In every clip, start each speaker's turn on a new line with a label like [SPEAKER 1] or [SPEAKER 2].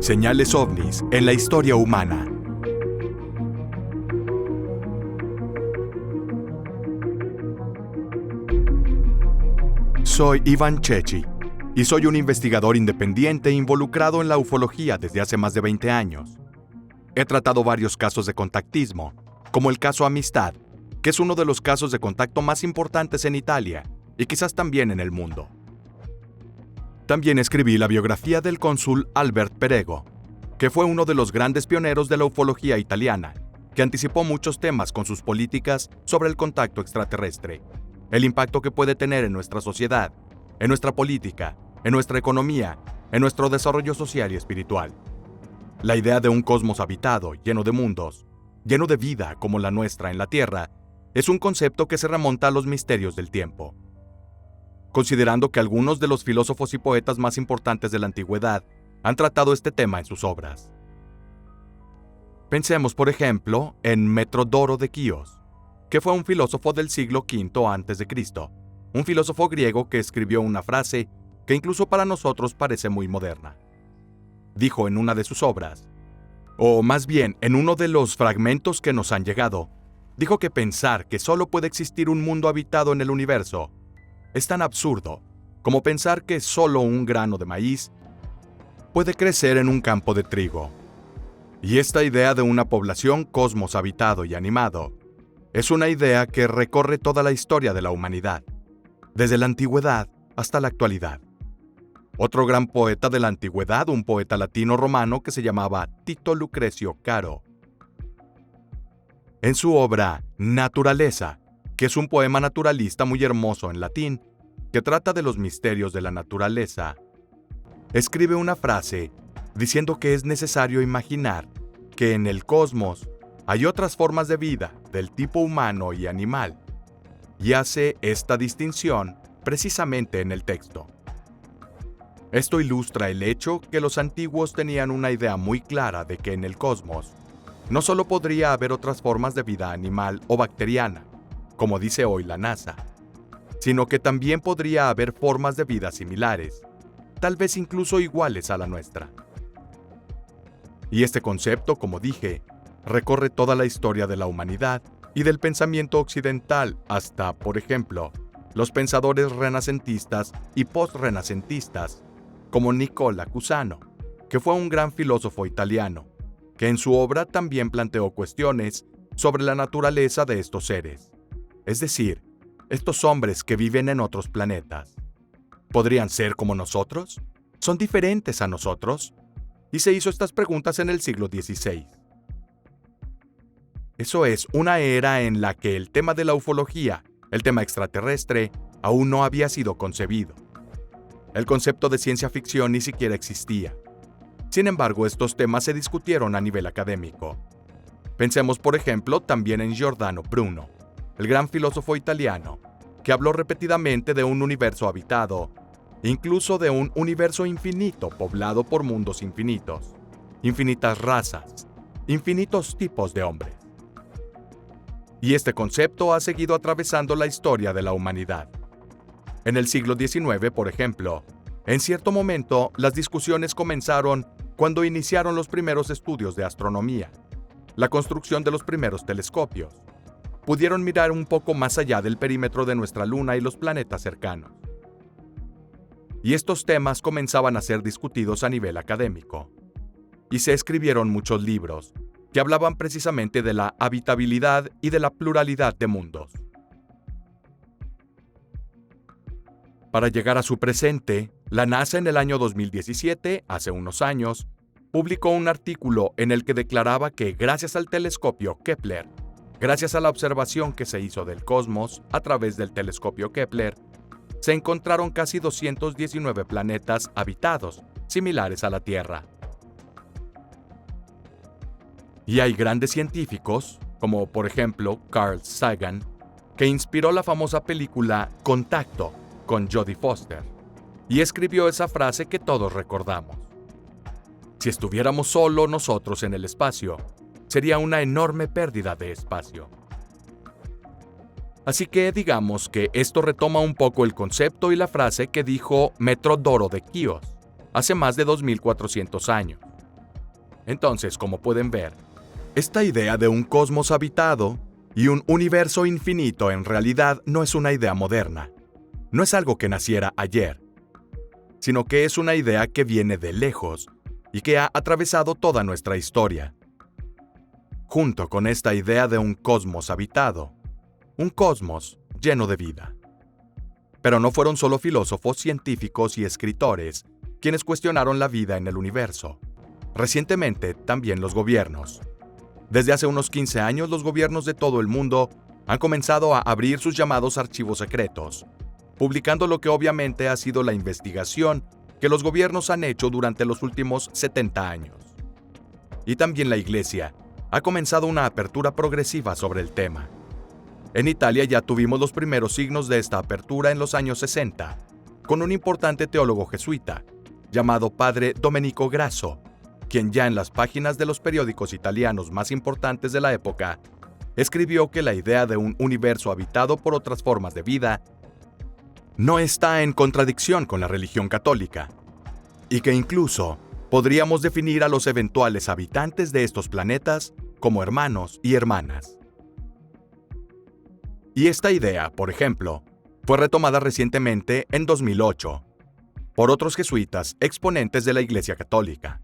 [SPEAKER 1] Señales ovnis en la historia humana. Soy Ivan Chechi y soy un investigador independiente involucrado en la ufología desde hace más de 20 años. He tratado varios casos de contactismo, como el caso Amistad, que es uno de los casos de contacto más importantes en Italia y quizás también en el mundo. También escribí la biografía del cónsul Albert Perego, que fue uno de los grandes pioneros de la ufología italiana, que anticipó muchos temas con sus políticas sobre el contacto extraterrestre, el impacto que puede tener en nuestra sociedad, en nuestra política, en nuestra economía, en nuestro desarrollo social y espiritual. La idea de un cosmos habitado, lleno de mundos, lleno de vida como la nuestra en la Tierra, es un concepto que se remonta a los misterios del tiempo. Considerando que algunos de los filósofos y poetas más importantes de la antigüedad han tratado este tema en sus obras. Pensemos, por ejemplo, en Metrodoro de Quíos, que fue un filósofo del siglo V a.C., un filósofo griego que escribió una frase que incluso para nosotros parece muy moderna. Dijo en una de sus obras, o más bien en uno de los fragmentos que nos han llegado, dijo que pensar que solo puede existir un mundo habitado en el universo es tan absurdo como pensar que solo un grano de maíz puede crecer en un campo de trigo. Y esta idea de una población cosmos habitado y animado es una idea que recorre toda la historia de la humanidad, desde la antigüedad hasta la actualidad. Otro gran poeta de la antigüedad, un poeta latino-romano que se llamaba Tito Lucrecio Caro, en su obra Naturaleza, que es un poema naturalista muy hermoso en latín, que trata de los misterios de la naturaleza, escribe una frase diciendo que es necesario imaginar que en el cosmos hay otras formas de vida del tipo humano y animal, y hace esta distinción precisamente en el texto. Esto ilustra el hecho que los antiguos tenían una idea muy clara de que en el cosmos no solo podría haber otras formas de vida animal o bacteriana, como dice hoy la NASA, sino que también podría haber formas de vida similares, tal vez incluso iguales a la nuestra. Y este concepto, como dije, recorre toda la historia de la humanidad y del pensamiento occidental hasta, por ejemplo, los pensadores renacentistas y postrenacentistas, como Nicola Cusano, que fue un gran filósofo italiano, que en su obra también planteó cuestiones sobre la naturaleza de estos seres. Es decir, estos hombres que viven en otros planetas, ¿podrían ser como nosotros? ¿Son diferentes a nosotros? Y se hizo estas preguntas en el siglo XVI. Eso es, una era en la que el tema de la ufología, el tema extraterrestre, aún no había sido concebido. El concepto de ciencia ficción ni siquiera existía. Sin embargo, estos temas se discutieron a nivel académico. Pensemos, por ejemplo, también en Giordano Bruno, el gran filósofo italiano, que habló repetidamente de un universo habitado, incluso de un universo infinito poblado por mundos infinitos, infinitas razas, infinitos tipos de hombres. Y este concepto ha seguido atravesando la historia de la humanidad. En el siglo XIX, por ejemplo, en cierto momento las discusiones comenzaron cuando iniciaron los primeros estudios de astronomía, la construcción de los primeros telescopios. Pudieron mirar un poco más allá del perímetro de nuestra Luna y los planetas cercanos. Y estos temas comenzaban a ser discutidos a nivel académico. Y se escribieron muchos libros que hablaban precisamente de la habitabilidad y de la pluralidad de mundos. Para llegar a su presente, la NASA en el año 2017, hace unos años, publicó un artículo en el que declaraba que gracias al telescopio Kepler, gracias a la observación que se hizo del cosmos a través del telescopio Kepler, se encontraron casi 219 planetas habitados, similares a la Tierra. Y hay grandes científicos, como por ejemplo Carl Sagan, que inspiró la famosa película Contacto con Jodie Foster, y escribió esa frase que todos recordamos. Si estuviéramos solo nosotros en el espacio, sería una enorme pérdida de espacio. Así que digamos que esto retoma un poco el concepto y la frase que dijo Metrodoro de Quíos hace más de 2400 años, Entonces, como pueden ver, esta idea de un cosmos habitado y un universo infinito en realidad no es una idea moderna. No es algo que naciera ayer, sino que es una idea que viene de lejos y que ha atravesado toda nuestra historia. Junto con esta idea de un cosmos habitado, un cosmos lleno de vida. Pero no fueron solo filósofos, científicos y escritores quienes cuestionaron la vida en el universo. Recientemente, también los gobiernos. Desde hace unos 15 años, los gobiernos de todo el mundo han comenzado a abrir sus llamados archivos secretos, publicando lo que obviamente ha sido la investigación que los gobiernos han hecho durante los últimos 70 años. Y también la Iglesia ha comenzado una apertura progresiva sobre el tema. En Italia ya tuvimos los primeros signos de esta apertura en los años 60, con un importante teólogo jesuita, llamado Padre Domenico Grasso, quien ya en las páginas de los periódicos italianos más importantes de la época, escribió que la idea de un universo habitado por otras formas de vida no está en contradicción con la religión católica, y que incluso podríamos definir a los eventuales habitantes de estos planetas como hermanos y hermanas. Y esta idea, por ejemplo, fue retomada recientemente en 2008 por otros jesuitas exponentes de la Iglesia Católica.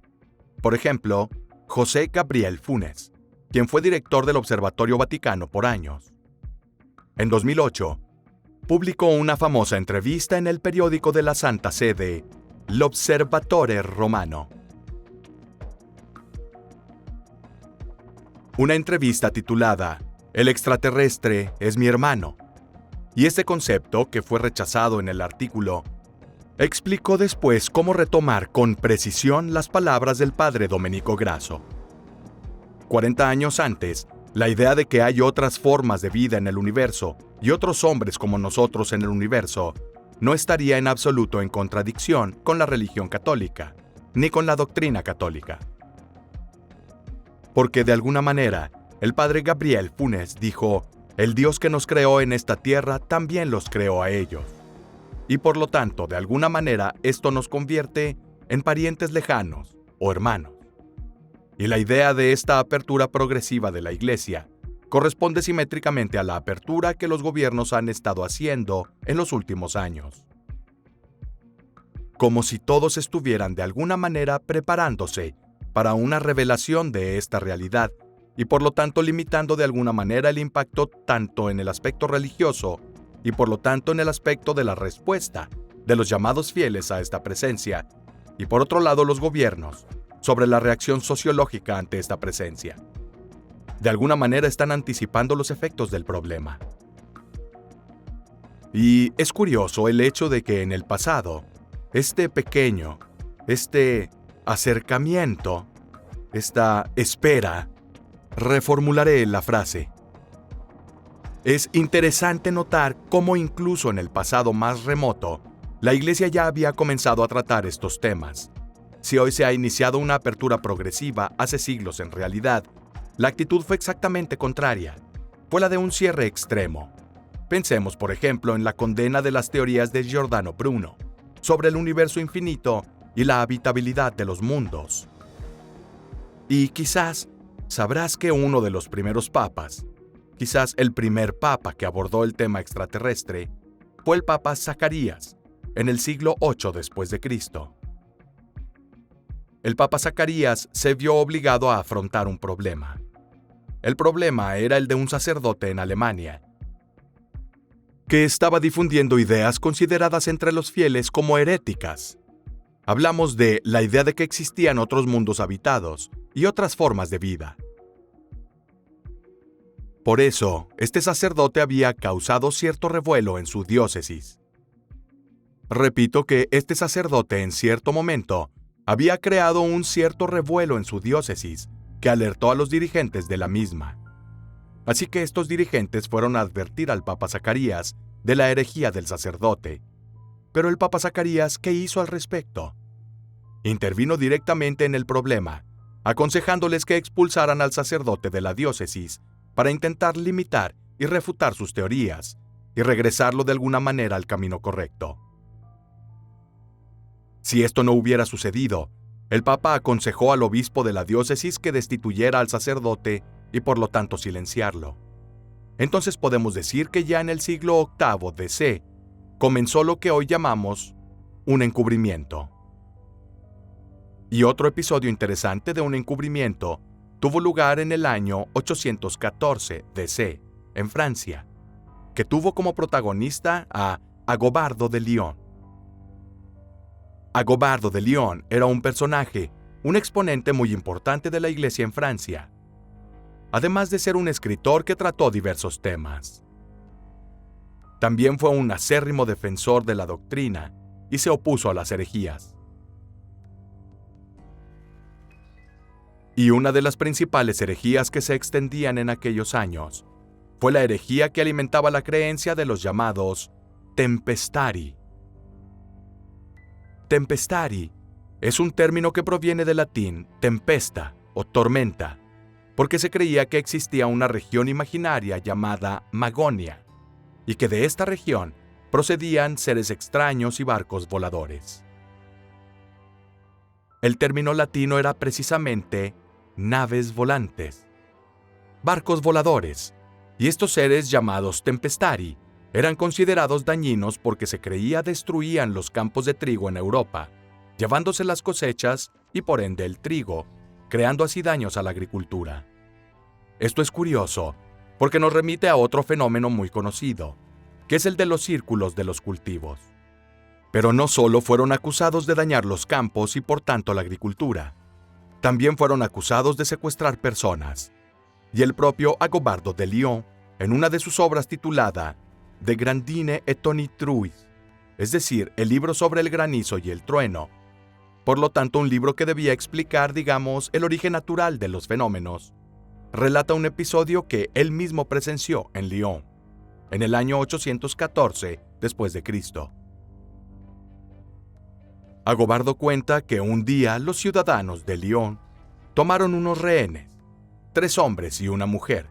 [SPEAKER 1] Por ejemplo, José Gabriel Funes, quien fue director del Observatorio Vaticano por años. En 2008, publicó una famosa entrevista en el periódico de la Santa Sede, L'Osservatore Romano. Una entrevista titulada "El extraterrestre es mi hermano", y este concepto, que fue rechazado en el artículo, explicó después cómo retomar con precisión las palabras del padre Domenico Grasso. 40 años antes, la idea de que hay otras formas de vida en el universo y otros hombres como nosotros en el universo no estaría en absoluto en contradicción con la religión católica, ni con la doctrina católica. Porque de alguna manera, el padre Gabriel Funes dijo: el Dios que nos creó en esta tierra también los creó a ellos. Y por lo tanto, de alguna manera, esto nos convierte en parientes lejanos o hermanos. Y la idea de esta apertura progresiva de la Iglesia corresponde simétricamente a la apertura que los gobiernos han estado haciendo en los últimos años. Como si todos estuvieran de alguna manera preparándose para una revelación de esta realidad y por lo tanto limitando de alguna manera el impacto tanto en el aspecto religioso y por lo tanto en el aspecto de la respuesta de los llamados fieles a esta presencia, y por otro lado los gobiernos, sobre la reacción sociológica ante esta presencia. De alguna manera están anticipando los efectos del problema. Y es curioso el hecho de que en el pasado, este acercamiento, esta espera, reformularé la frase. Es interesante notar cómo incluso en el pasado más remoto, la Iglesia ya había comenzado a tratar estos temas. Si hoy se ha iniciado una apertura progresiva hace siglos en realidad, la actitud fue exactamente contraria. Fue la de un cierre extremo. Pensemos, por ejemplo, en la condena de las teorías de Giordano Bruno sobre el universo infinito y la habitabilidad de los mundos. Y quizás sabrás que uno de los primeros papas, quizás el primer papa que abordó el tema extraterrestre, fue el Papa Zacarías, en el siglo VIII después de Cristo. El Papa Zacarías se vio obligado a afrontar un problema. El problema era el de un sacerdote en Alemania, que estaba difundiendo ideas consideradas entre los fieles como heréticas. Hablamos de la idea de que existían otros mundos habitados y otras formas de vida. Por eso, este sacerdote había causado cierto revuelo en su diócesis. Repito que este sacerdote en cierto momento había creado un cierto revuelo en su diócesis que alertó a los dirigentes de la misma. Así que estos dirigentes fueron a advertir al Papa Zacarías de la herejía del sacerdote. Pero el Papa Zacarías, ¿qué hizo al respecto? Intervino directamente en el problema, aconsejándoles que expulsaran al sacerdote de la diócesis para intentar limitar y refutar sus teorías y regresarlo de alguna manera al camino correcto. Si esto no hubiera sucedido, El Papa aconsejó al obispo de la diócesis que destituyera al sacerdote y por lo tanto silenciarlo. Entonces podemos decir que ya en el siglo VIII DC comenzó lo que hoy llamamos un encubrimiento. Y otro episodio interesante de un encubrimiento tuvo lugar en el año 814 DC, en Francia, que tuvo como protagonista a Agobardo de Lyon. Agobardo de Lyon era un personaje, un exponente muy importante de la Iglesia en Francia, además de ser un escritor que trató diversos temas. También fue un acérrimo defensor de la doctrina y se opuso a las herejías. Y una de las principales herejías que se extendían en aquellos años fue la herejía que alimentaba la creencia de los llamados tempestari. Tempestari es un término que proviene del latín tempesta o tormenta, porque se creía que existía una región imaginaria llamada Magonia, y que de esta región procedían seres extraños y barcos voladores. El término latino era precisamente naves volantes, barcos voladores, y estos seres llamados tempestari eran considerados dañinos porque se creía destruían los campos de trigo en Europa, llevándose las cosechas y por ende el trigo, creando así daños a la agricultura. Esto es curioso, porque nos remite a otro fenómeno muy conocido, que es el de los círculos de los cultivos. Pero no solo fueron acusados de dañar los campos y por tanto la agricultura, también fueron acusados de secuestrar personas. Y el propio Agobardo de Lyon, en una de sus obras titulada De Grandine et Tonitruis, es decir, el libro sobre el granizo y el trueno, por lo tanto un libro que debía explicar, digamos, el origen natural de los fenómenos, relata un episodio que él mismo presenció en Lyon, en el año 814 después de Cristo. Agobardo cuenta que un día los ciudadanos de Lyon tomaron unos rehenes, 3 hombres y una mujer,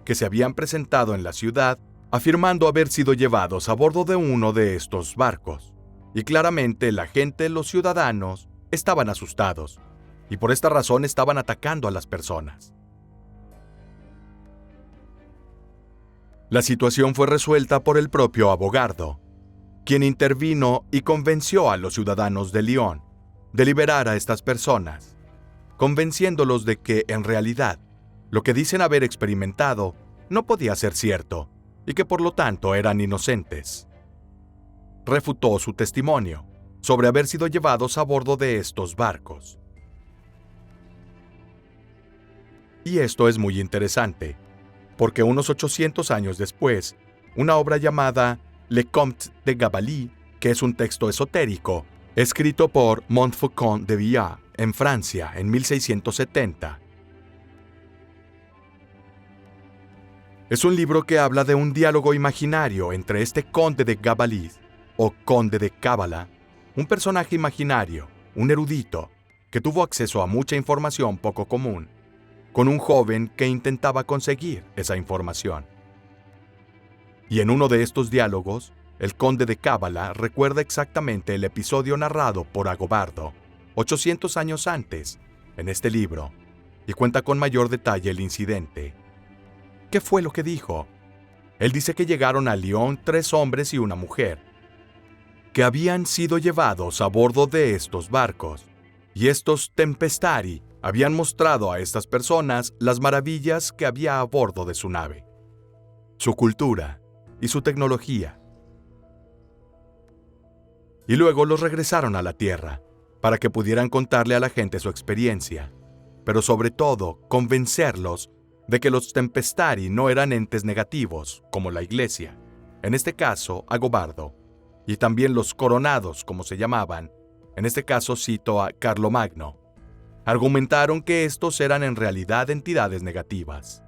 [SPEAKER 1] que se habían presentado en la ciudad afirmando haber sido llevados a bordo de uno de estos barcos. Y claramente la gente, los ciudadanos, estaban asustados, y por esta razón estaban atacando a las personas. La situación fue resuelta por el propio Agobardo, quien intervino y convenció a los ciudadanos de Lyon de liberar a estas personas, convenciéndolos de que, en realidad, lo que dicen haber experimentado no podía ser cierto y que por lo tanto eran inocentes. Refutó su testimonio sobre haber sido llevados a bordo de estos barcos. Y esto es muy interesante, porque unos 800 años después, una obra llamada Le Comte de Gabalis, que es un texto esotérico, escrito por Montfaucon de Villars en Francia en 1670. Es un libro que habla de un diálogo imaginario entre este conde de Gabalis, o conde de Cábala, un personaje imaginario, un erudito, que tuvo acceso a mucha información poco común, con un joven que intentaba conseguir esa información. Y en uno de estos diálogos, el conde de Cábala recuerda exactamente el episodio narrado por Agobardo, 800 años antes, en este libro, y cuenta con mayor detalle el incidente. ¿Qué fue lo que dijo? Él dice que llegaron a Lyon 3 hombres y una mujer, que habían sido llevados a bordo de estos barcos, y estos tempestari habían mostrado a estas personas las maravillas que había a bordo de su nave, su cultura y su tecnología. Y luego los regresaron a la Tierra, para que pudieran contarle a la gente su experiencia, pero sobre todo convencerlos de que los tempestari no eran entes negativos, como la Iglesia, en este caso Agobardo, y también los coronados, como se llamaban, en este caso cito a Carlomagno, argumentaron que estos eran en realidad entidades negativas.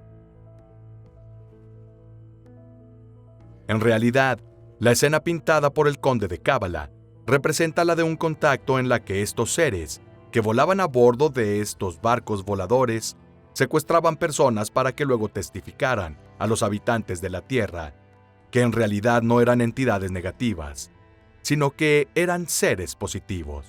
[SPEAKER 1] En realidad, la escena pintada por el conde de Cábala representa la de un contacto en la que estos seres, que volaban a bordo de estos barcos voladores, secuestraban personas para que luego testificaran a los habitantes de la Tierra que en realidad no eran entidades negativas, sino que eran seres positivos.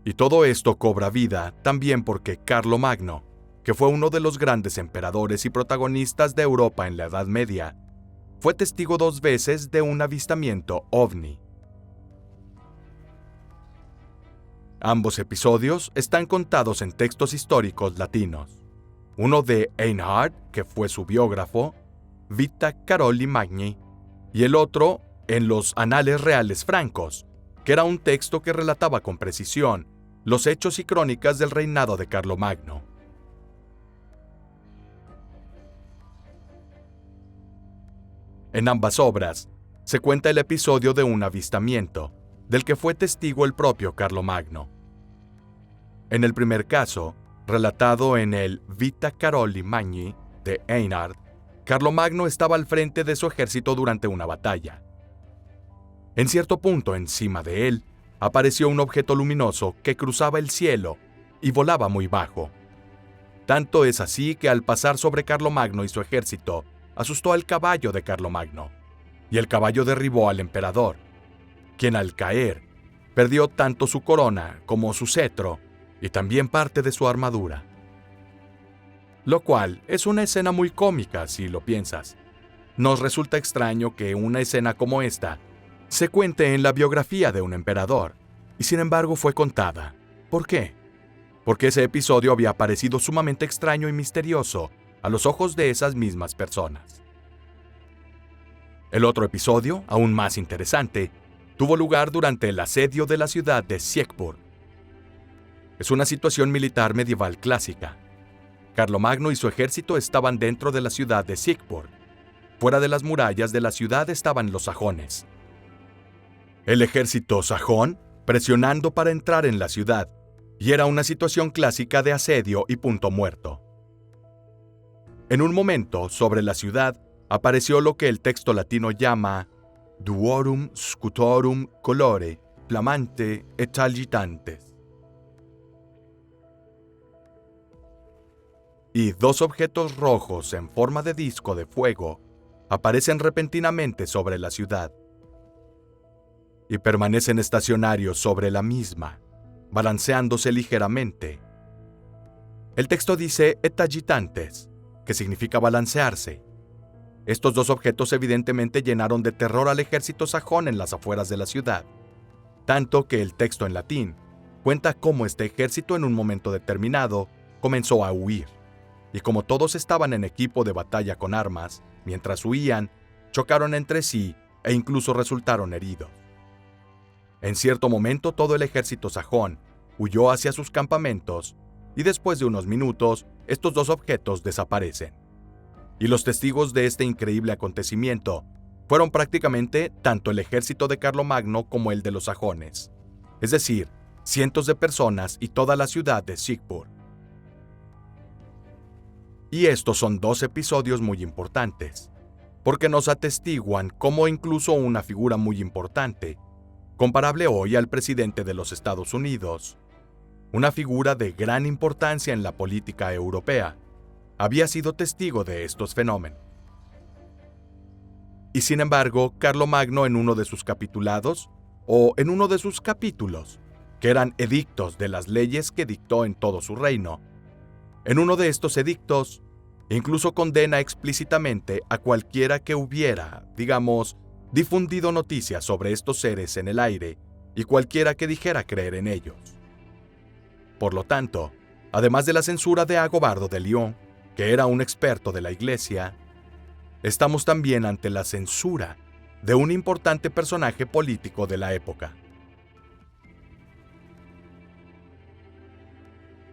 [SPEAKER 1] Y todo esto cobra vida también porque Carlomagno, que fue uno de los grandes emperadores y protagonistas de Europa en la Edad Media, fue testigo 2 veces de un avistamiento ovni. Ambos episodios están contados en textos históricos latinos. Uno de Einhard, que fue su biógrafo, Vita Caroli Magni, y el otro en los Anales Reales Francos, que era un texto que relataba con precisión los hechos y crónicas del reinado de Carlomagno. En ambas obras se cuenta el episodio de un avistamiento, del que fue testigo el propio Carlomagno. En el primer caso, relatado en el Vita Caroli Magni de Einhard, Carlomagno estaba al frente de su ejército durante una batalla. En cierto punto, encima de él, apareció un objeto luminoso que cruzaba el cielo y volaba muy bajo. Tanto es así que al pasar sobre Carlomagno y su ejército, asustó al caballo de Carlomagno, y el caballo derribó al emperador, quien al caer perdió tanto su corona como su cetro y también parte de su armadura. Lo cual es una escena muy cómica si lo piensas. Nos resulta extraño que una escena como esta se cuente en la biografía de un emperador, y sin embargo fue contada. ¿Por qué? Porque ese episodio había parecido sumamente extraño y misterioso a los ojos de esas mismas personas. El otro episodio, aún más interesante, tuvo lugar durante el asedio de la ciudad de Siegburg. Es una situación militar medieval clásica. Carlomagno y su ejército estaban dentro de la ciudad de Siegburg. Fuera de las murallas de la ciudad estaban los sajones. El ejército sajón presionando para entrar en la ciudad, y era una situación clásica de asedio y punto muerto. En un momento, sobre la ciudad, apareció lo que el texto latino llama duorum scutorum colore, flamante et agitantes. Y 2 objetos rojos en forma de disco de fuego aparecen repentinamente sobre la ciudad y permanecen estacionarios sobre la misma, balanceándose ligeramente. El texto dice et agitantes, que significa balancearse. Estos 2 objetos evidentemente llenaron de terror al ejército sajón en las afueras de la ciudad, tanto que el texto en latín cuenta cómo este ejército en un momento determinado comenzó a huir, y como todos estaban en equipo de batalla con armas, mientras huían, chocaron entre sí e incluso resultaron heridos. En cierto momento todo el ejército sajón huyó hacia sus campamentos y después de unos minutos estos 2 objetos desaparecen. Y los testigos de este increíble acontecimiento fueron prácticamente tanto el ejército de Carlomagno como el de los sajones, es decir, cientos de personas y toda la ciudad de Siegburg. Y estos son 2 episodios muy importantes, porque nos atestiguan cómo incluso una figura muy importante, comparable hoy al presidente de los Estados Unidos, una figura de gran importancia en la política europea, había sido testigo de estos fenómenos. Y sin embargo, Carlomagno en uno de sus capitulados, o en uno de sus capítulos, que eran edictos de las leyes que dictó en todo su reino, en uno de estos edictos, incluso condena explícitamente a cualquiera que hubiera, digamos, difundido noticias sobre estos seres en el aire y cualquiera que dijera creer en ellos. Por lo tanto, además de la censura de Agobardo de Lyon, que era un experto de la Iglesia, estamos también ante la censura de un importante personaje político de la época.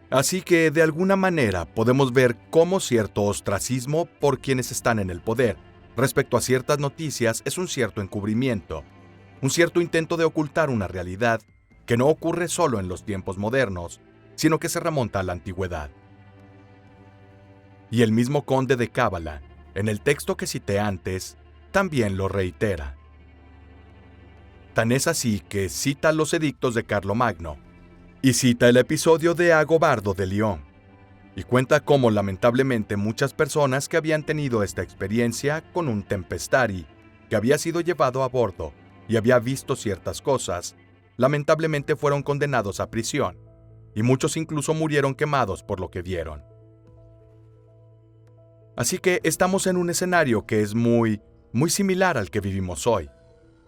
[SPEAKER 1] Así que, de alguna manera, podemos ver cómo cierto ostracismo por quienes están en el poder respecto a ciertas noticias es un cierto encubrimiento, un cierto intento de ocultar una realidad que no ocurre solo en los tiempos modernos, sino que se remonta a la antigüedad. Y el mismo conde de Cábala, en el texto que cité antes, también lo reitera. Tan es así que cita los edictos de Carlomagno, y cita el episodio de Agobardo de Lyon, y cuenta cómo lamentablemente muchas personas que habían tenido esta experiencia con un tempestari, que había sido llevado a bordo y había visto ciertas cosas, lamentablemente fueron condenados a prisión, y muchos incluso murieron quemados por lo que vieron. Así que estamos en un escenario que es muy similar al que vivimos hoy.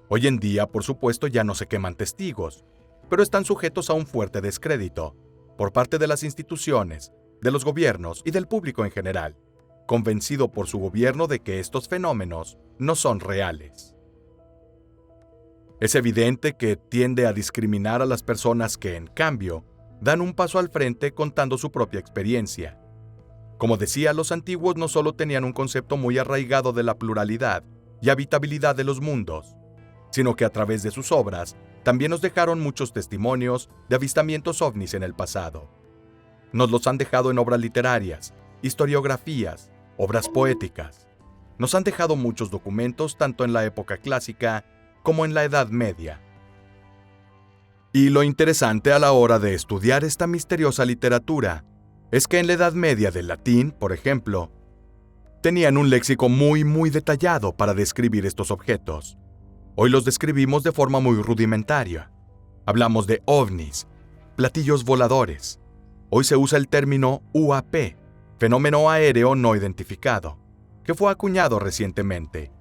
[SPEAKER 1] Hoy en día, por supuesto, ya no se queman testigos, pero están sujetos a un fuerte descrédito por parte de las instituciones, de los gobiernos y del público en general, convencido por su gobierno de que estos fenómenos no son reales. Es evidente que tiende a discriminar a las personas que, en cambio, dan un paso al frente contando su propia experiencia. Como decía, los antiguos no solo tenían un concepto muy arraigado de la pluralidad y habitabilidad de los mundos, sino que a través de sus obras también nos dejaron muchos testimonios de avistamientos ovnis en el pasado. Nos los han dejado en obras literarias, historiografías, obras poéticas. Nos han dejado muchos documentos tanto en la época clásica como en la Edad Media. Y lo interesante a la hora de estudiar esta misteriosa literatura es que en la Edad Media del latín, por ejemplo, tenían un léxico muy detallado para describir estos objetos. Hoy los describimos de forma muy rudimentaria. Hablamos de ovnis, platillos voladores. Hoy se usa el término UAP, fenómeno aéreo no identificado, que fue acuñado recientemente,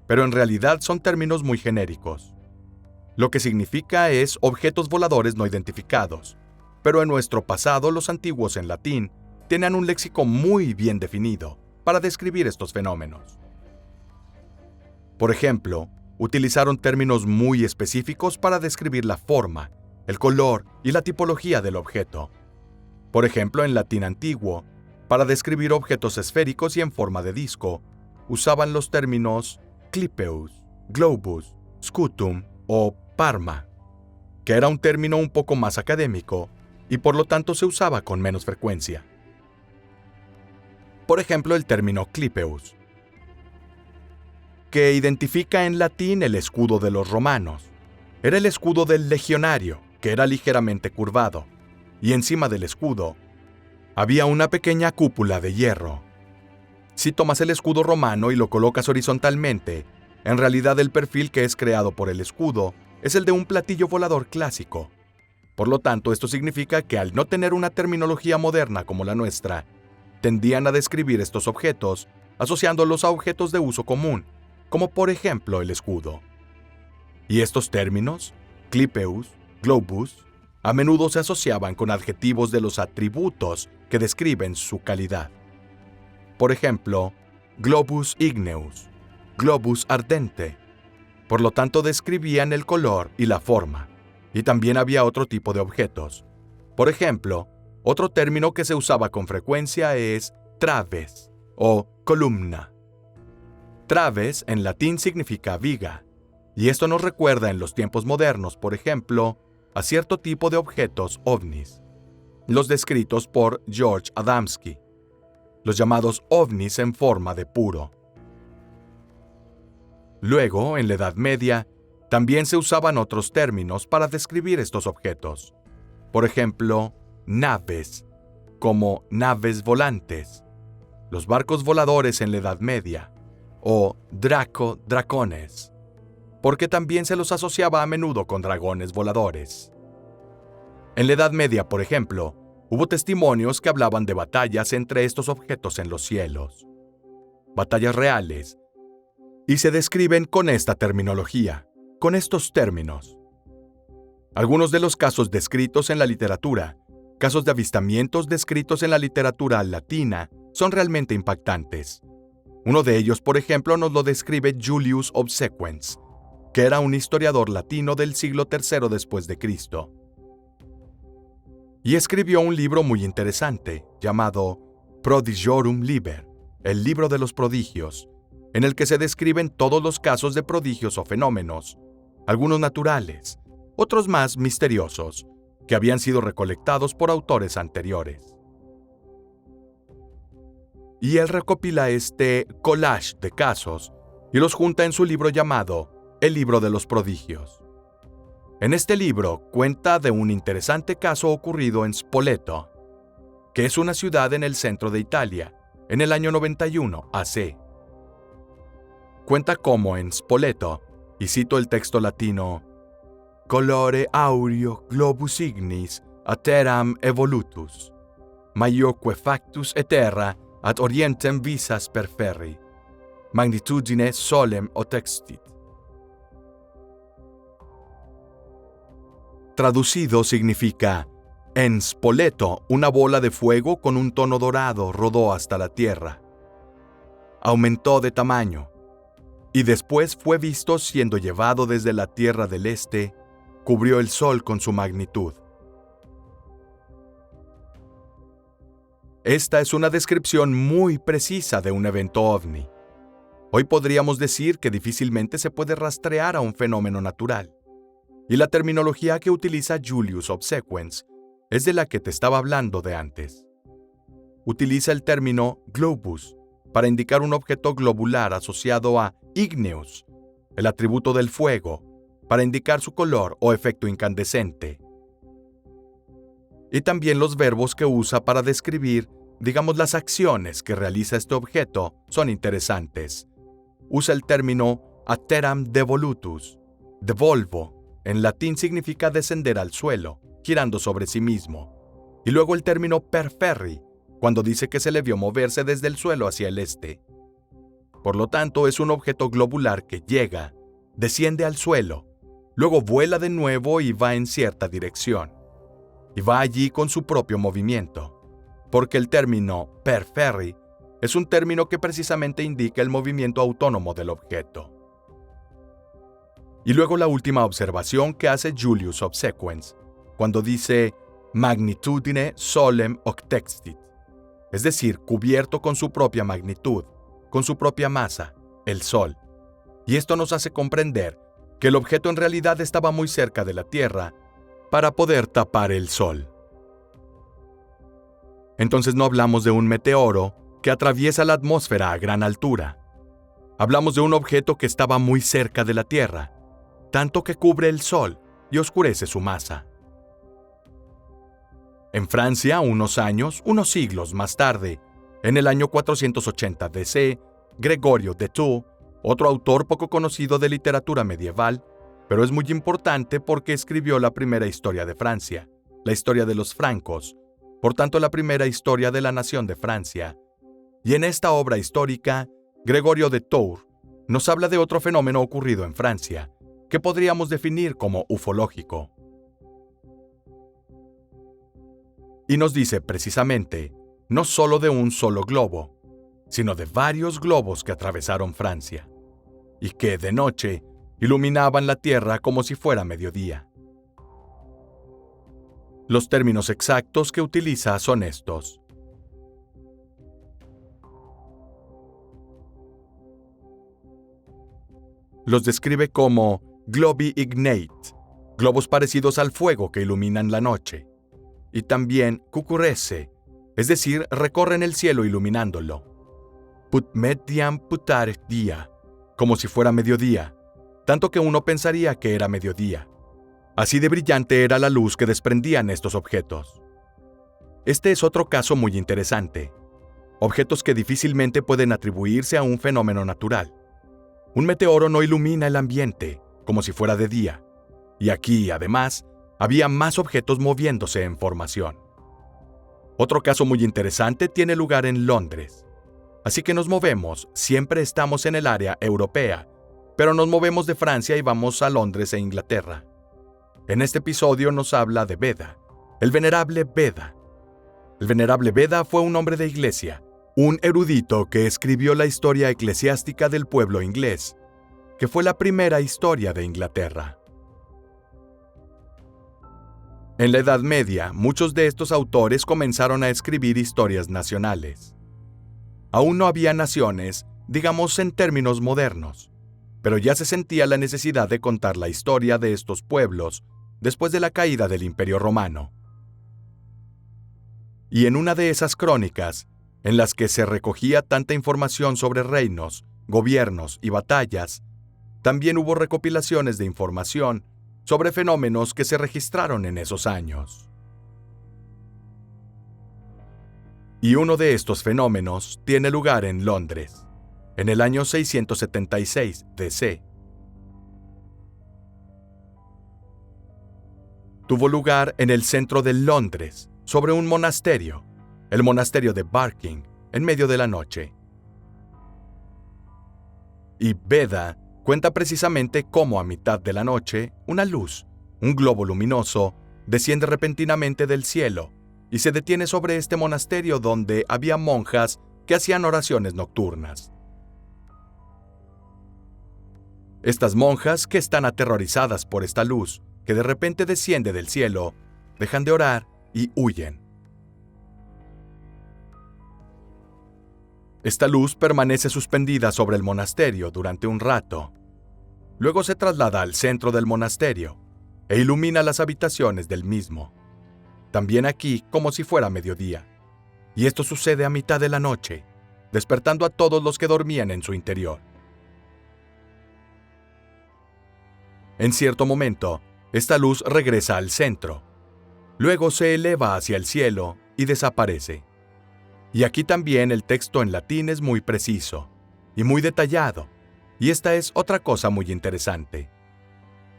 [SPEAKER 1] pero en realidad son términos muy genéricos. Lo que significa es objetos voladores no identificados, pero en nuestro pasado los antiguos en latín tenían un léxico muy bien definido para describir estos fenómenos. Por ejemplo, utilizaron términos muy específicos para describir la forma, el color y la tipología del objeto. Por ejemplo, en latín antiguo, para describir objetos esféricos y en forma de disco, usaban los términos clipeus, globus, scutum o parma, que era un término un poco más académico y por lo tanto se usaba con menos frecuencia. Por ejemplo, el término clipeus, que identifica en latín el escudo de los romanos. Era el escudo del legionario, que era ligeramente curvado, y encima del escudo había una pequeña cúpula de hierro. Si tomas el escudo romano y lo colocas horizontalmente, en realidad el perfil que es creado por el escudo es el de un platillo volador clásico. Por lo tanto, esto significa que al no tener una terminología moderna como la nuestra, tendían a describir estos objetos asociándolos a objetos de uso común, como por ejemplo el escudo. Y estos términos, clipeus, globus, a menudo se asociaban con adjetivos de los atributos que describen su calidad. Por ejemplo, globus igneus, globus ardente. Por lo tanto, describían el color y la forma. Y también había otro tipo de objetos. Por ejemplo, otro término que se usaba con frecuencia es traves o columna. Traves en latín significa viga, y esto nos recuerda en los tiempos modernos, por ejemplo, a cierto tipo de objetos ovnis, los descritos por George Adamski, los llamados ovnis en forma de puro. Luego, en la Edad Media, también se usaban otros términos para describir estos objetos. Por ejemplo, naves, como naves volantes, los barcos voladores en la Edad Media, o dracones, porque también se los asociaba a menudo con dragones voladores. En la Edad Media, por ejemplo, hubo testimonios que hablaban de batallas entre estos objetos en los cielos. Batallas reales, y se describen con esta terminología, con estos términos. Algunos de los casos descritos en la literatura, casos de avistamientos descritos en la literatura latina, son realmente impactantes. Uno de ellos, por ejemplo, nos lo describe Julius Obsequens, que era un historiador latino del siglo III después de Cristo. Y escribió un libro muy interesante, llamado Prodigiorum Liber, el libro de los prodigios, en el que se describen todos los casos de prodigios o fenómenos, algunos naturales, otros más misteriosos, que habían sido recolectados por autores anteriores. Y él recopila este collage de casos y los junta en su libro llamado El libro de los prodigios. En este libro cuenta de un interesante caso ocurrido en Spoleto, que es una ciudad en el centro de Italia, en el año 91 AC. Cuenta cómo en Spoleto, y cito el texto latino, colore aureo globus ignis a terram evolutus, maioque factus et terra ad orientem visas perferri, magnitudine solem otextit. Traducido significa: en Spoleto, una bola de fuego con un tono dorado rodó hasta la tierra. Aumentó de tamaño, y después fue visto siendo llevado desde la tierra del este, cubrió el sol con su magnitud. Esta es una descripción muy precisa de un evento ovni. Hoy podríamos decir que difícilmente se puede rastrear a un fenómeno natural. Y la terminología que utiliza Julius Obsequens es de la que te estaba hablando de antes. Utiliza el término globus para indicar un objeto globular asociado a igneus, el atributo del fuego, para indicar su color o efecto incandescente. Y también los verbos que usa para describir, digamos, las acciones que realiza este objeto son interesantes. Usa el término a terram devolutus, devolvo. En latín significa descender al suelo, girando sobre sí mismo. Y luego el término perferri, cuando dice que se le vio moverse desde el suelo hacia el este. Por lo tanto, es un objeto globular que llega, desciende al suelo, luego vuela de nuevo y va en cierta dirección. Y va allí con su propio movimiento, porque el término perferri es un término que precisamente indica el movimiento autónomo del objeto. Y luego la última observación que hace Julius Obsequens, cuando dice magnitudine solem octextit, es decir, cubierto con su propia magnitud, con su propia masa, el Sol. Y esto nos hace comprender que el objeto en realidad estaba muy cerca de la Tierra para poder tapar el Sol. Entonces no hablamos de un meteoro que atraviesa la atmósfera a gran altura. Hablamos de un objeto que estaba muy cerca de la Tierra, tanto que cubre el Sol y oscurece su masa. En Francia, unos siglos más tarde, en el año 480 DC, Gregorio de Tours, otro autor poco conocido de literatura medieval, pero es muy importante porque escribió la primera historia de Francia, la historia de los francos, por tanto la primera historia de la nación de Francia. Y en esta obra histórica, Gregorio de Tours nos habla de otro fenómeno ocurrido en Francia, que podríamos definir como ufológico. Y nos dice precisamente, no solo de un solo globo, sino de varios globos que atravesaron Francia, y que, de noche, iluminaban la Tierra como si fuera mediodía. Los términos exactos que utiliza son estos. Los describe como globi ignite, globos parecidos al fuego que iluminan la noche, y también cucurrese, es decir, recorren el cielo iluminándolo. Put mediam putare dia, como si fuera mediodía, tanto que uno pensaría que era mediodía. Así de brillante era la luz que desprendían estos objetos. Este es otro caso muy interesante. Objetos que difícilmente pueden atribuirse a un fenómeno natural. Un meteoro no ilumina el ambiente, como si fuera de día. Y aquí, además, había más objetos moviéndose en formación. Otro caso muy interesante tiene lugar en Londres. Así que siempre estamos en el área europea, pero nos movemos de Francia y vamos a Londres e Inglaterra. En este episodio nos habla de Beda, el venerable Beda. El venerable Beda fue un hombre de iglesia, un erudito que escribió la historia eclesiástica del pueblo inglés, que fue la primera historia de Inglaterra. En la Edad Media, muchos de estos autores comenzaron a escribir historias nacionales. Aún no había naciones, digamos en términos modernos, pero ya se sentía la necesidad de contar la historia de estos pueblos después de la caída del Imperio Romano. Y en una de esas crónicas, en las que se recogía tanta información sobre reinos, gobiernos y batallas, también hubo recopilaciones de información sobre fenómenos que se registraron en esos años. Y uno de estos fenómenos tiene lugar en Londres, en el año 676 DC. tuvo lugar en el centro de Londres, sobre un monasterio, el monasterio de Barking, en medio de la noche. Y Beda cuenta precisamente cómo a mitad de la noche, una luz, un globo luminoso, desciende repentinamente del cielo y se detiene sobre este monasterio donde había monjas que hacían oraciones nocturnas. Estas monjas, que están aterrorizadas por esta luz que de repente desciende del cielo, dejan de orar y huyen. Esta luz permanece suspendida sobre el monasterio durante un rato. Luego se traslada al centro del monasterio e ilumina las habitaciones del mismo. También aquí como si fuera mediodía. Y esto sucede a mitad de la noche, despertando a todos los que dormían en su interior. En cierto momento, esta luz regresa al centro. Luego se eleva hacia el cielo y desaparece. Y aquí también el texto en latín es muy preciso y muy detallado, y esta es otra cosa muy interesante.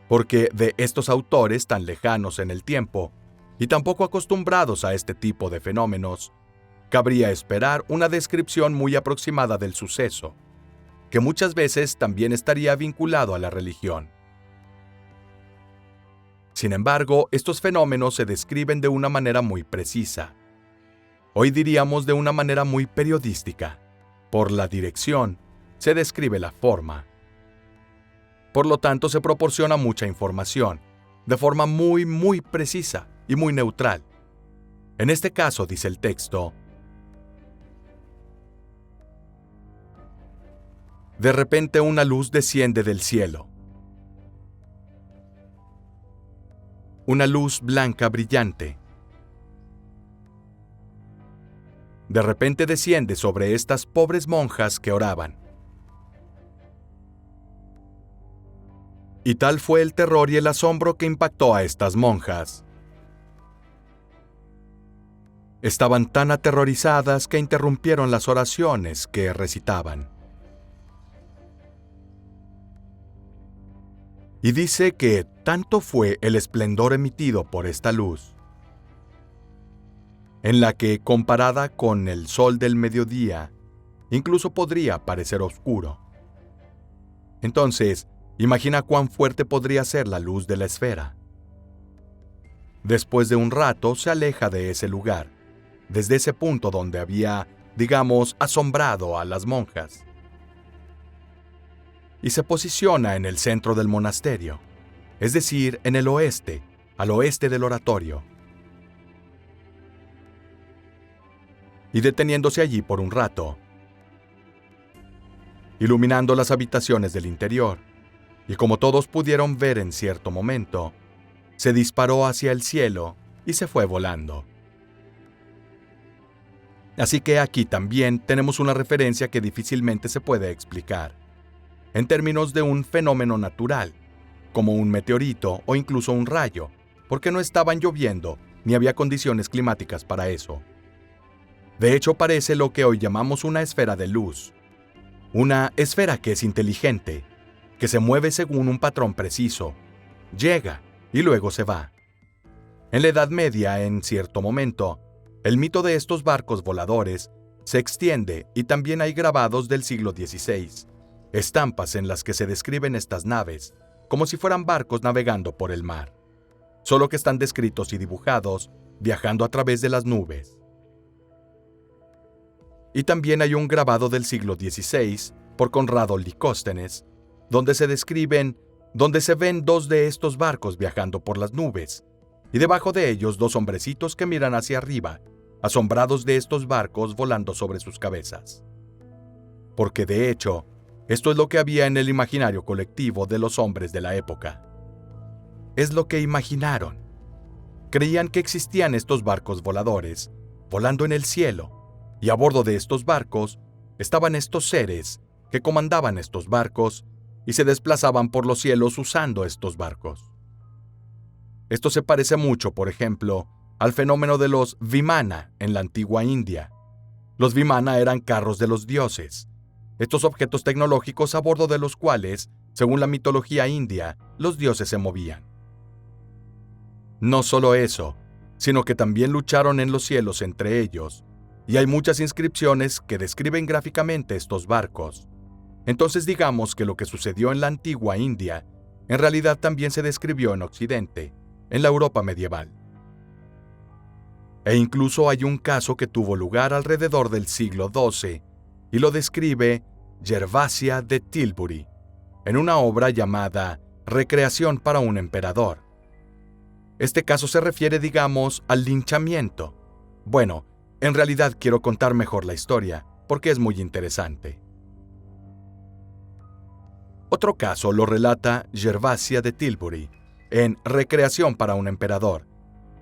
[SPEAKER 1] Porque de estos autores tan lejanos en el tiempo, y tan poco acostumbrados a este tipo de fenómenos, cabría esperar una descripción muy aproximada del suceso, que muchas veces también estaría vinculado a la religión. Sin embargo, estos fenómenos se describen de una manera muy precisa. Hoy diríamos de una manera muy periodística. Por la dirección, se describe la forma. Por lo tanto, se proporciona mucha información, de forma muy precisa y muy neutral. En este caso, dice el texto, de repente una luz desciende del cielo. Una luz blanca brillante. De repente desciende sobre estas pobres monjas que oraban. Y tal fue el terror y el asombro que impactó a estas monjas. Estaban tan aterrorizadas que interrumpieron las oraciones que recitaban. Y dice que tanto fue el esplendor emitido por esta luz, en la que, comparada con el sol del mediodía, incluso podría parecer oscuro. Entonces, imagina cuán fuerte podría ser la luz de la esfera. Después de un rato se aleja de ese lugar, desde ese punto donde había, digamos, asombrado a las monjas, y se posiciona en el centro del monasterio, es decir, en el oeste, al oeste del oratorio. Y deteniéndose allí por un rato, iluminando las habitaciones del interior, y como todos pudieron ver en cierto momento, se disparó hacia el cielo y se fue volando. Así que aquí también tenemos una referencia que difícilmente se puede explicar, en términos de un fenómeno natural, como un meteorito o incluso un rayo, porque no estaban lloviendo ni había condiciones climáticas para eso. De hecho, parece lo que hoy llamamos una esfera de luz. Una esfera que es inteligente, que se mueve según un patrón preciso, llega y luego se va. En la Edad Media, en cierto momento, el mito de estos barcos voladores se extiende y también hay grabados del siglo XVI, estampas en las que se describen estas naves como si fueran barcos navegando por el mar, solo que están descritos y dibujados viajando a través de las nubes. Y también hay un grabado del siglo XVI por Conrado Licóstenes, donde se ven dos de estos barcos viajando por las nubes, y debajo de ellos dos hombrecitos que miran hacia arriba, asombrados de estos barcos volando sobre sus cabezas. Porque de hecho, esto es lo que había en el imaginario colectivo de los hombres de la época. Es lo que imaginaron. Creían que existían estos barcos voladores, volando en el cielo, y a bordo de estos barcos estaban estos seres que comandaban estos barcos y se desplazaban por los cielos usando estos barcos. Esto se parece mucho, por ejemplo, al fenómeno de los Vimana en la antigua India. Los Vimana eran carros de los dioses, estos objetos tecnológicos a bordo de los cuales, según la mitología india, los dioses se movían. No solo eso, sino que también lucharon en los cielos entre ellos, y hay muchas inscripciones que describen gráficamente estos barcos. Entonces digamos que lo que sucedió en la antigua India, en realidad también se describió en Occidente, en la Europa medieval. E incluso hay un caso que tuvo lugar alrededor del siglo XII, y lo describe Gervasia de Tilbury, en una obra llamada Recreación para un emperador. Este caso se refiere, digamos, al linchamiento. Bueno, en realidad quiero contar mejor la historia, porque es muy interesante. Otro caso lo relata Gervasia de Tilbury, en Recreación para un emperador,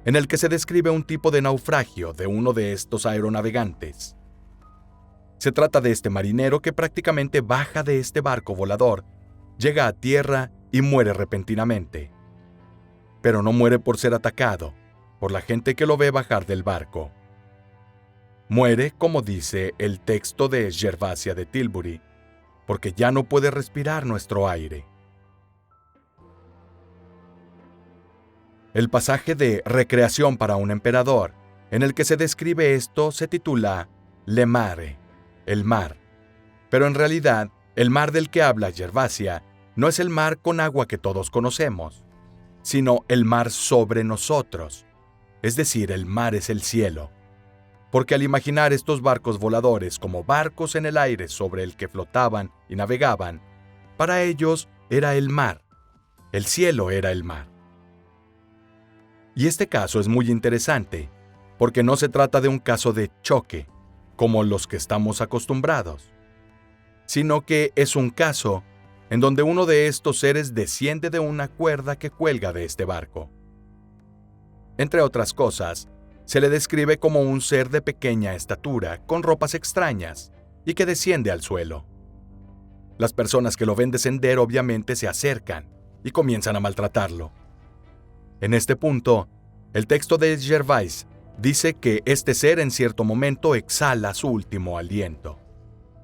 [SPEAKER 1] en el que se describe un tipo de naufragio de uno de estos aeronavegantes. Se trata de este marinero que prácticamente baja de este barco volador, llega a tierra y muere repentinamente. Pero no muere por ser atacado, por la gente que lo ve bajar del barco. Muere, como dice el texto de Gervasia de Tilbury, porque ya no puede respirar nuestro aire. El pasaje de Recreación para un emperador, en el que se describe esto, se titula Le Mare, el mar. Pero en realidad, el mar del que habla Gervasia no es el mar con agua que todos conocemos, sino el mar sobre nosotros, es decir, el mar es el cielo. Porque al imaginar estos barcos voladores como barcos en el aire sobre el que flotaban y navegaban, para ellos era el mar, el cielo era el mar. Y este caso es muy interesante, porque no se trata de un caso de choque, como los que estamos acostumbrados, sino que es un caso en donde uno de estos seres desciende de una cuerda que cuelga de este barco. Entre otras cosas, se le describe como un ser de pequeña estatura, con ropas extrañas, y que desciende al suelo. Las personas que lo ven descender obviamente se acercan y comienzan a maltratarlo. En este punto, el texto de Gervais dice que este ser en cierto momento exhala su último aliento,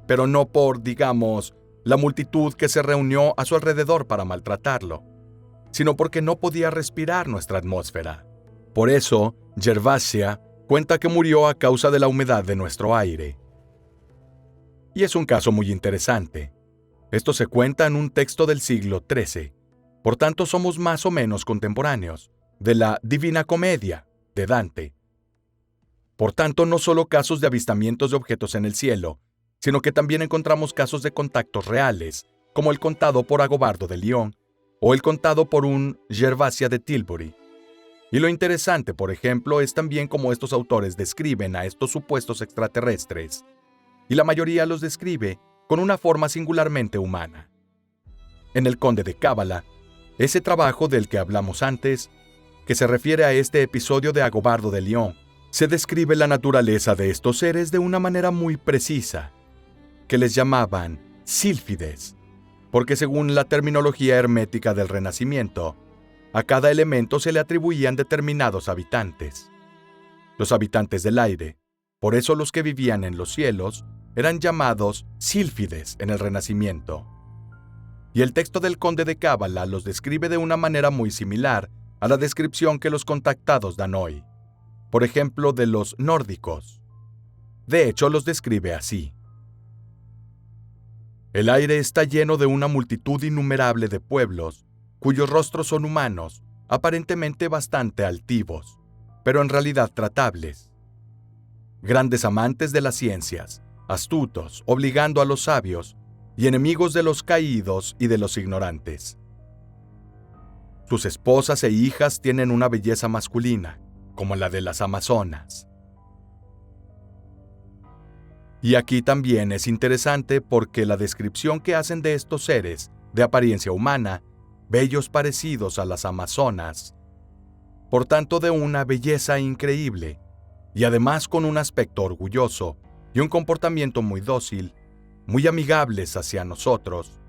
[SPEAKER 1] pero no por, digamos, la multitud que se reunió a su alrededor para maltratarlo, sino porque no podía respirar nuestra atmósfera. Por eso, Gervasia cuenta que murió a causa de la humedad de nuestro aire. Y es un caso muy interesante. Esto se cuenta en un texto del siglo XIII, por tanto somos más o menos contemporáneos, de la Divina Comedia, de Dante. Por tanto, no solo casos de avistamientos de objetos en el cielo, sino que también encontramos casos de contactos reales, como el contado por Agobardo de Lyon, o el contado por un Gervasia de Tilbury. Y lo interesante, por ejemplo, es también cómo estos autores describen a estos supuestos extraterrestres, y la mayoría los describe con una forma singularmente humana. En el Conde de Cábala, ese trabajo del que hablamos antes, que se refiere a este episodio de Agobardo de Lyon, se describe la naturaleza de estos seres de una manera muy precisa, que les llamaban sílfides, porque según la terminología hermética del Renacimiento, a cada elemento se le atribuían determinados habitantes. Los habitantes del aire, por eso los que vivían en los cielos, eran llamados sílfides en el Renacimiento. Y el texto del Conde de Cábala los describe de una manera muy similar a la descripción que los contactados dan hoy, por ejemplo, de los nórdicos. De hecho, los describe así. El aire está lleno de una multitud innumerable de pueblos, cuyos rostros son humanos, aparentemente bastante altivos, pero en realidad tratables. Grandes amantes de las ciencias, astutos, obligando a los sabios, y enemigos de los caídos y de los ignorantes. Sus esposas e hijas tienen una belleza masculina, como la de las amazonas. Y aquí también es interesante porque la descripción que hacen de estos seres, de apariencia humana, bellos parecidos a las amazonas, por tanto de una belleza increíble, y además con un aspecto orgulloso y un comportamiento muy dócil, muy amigables hacia nosotros.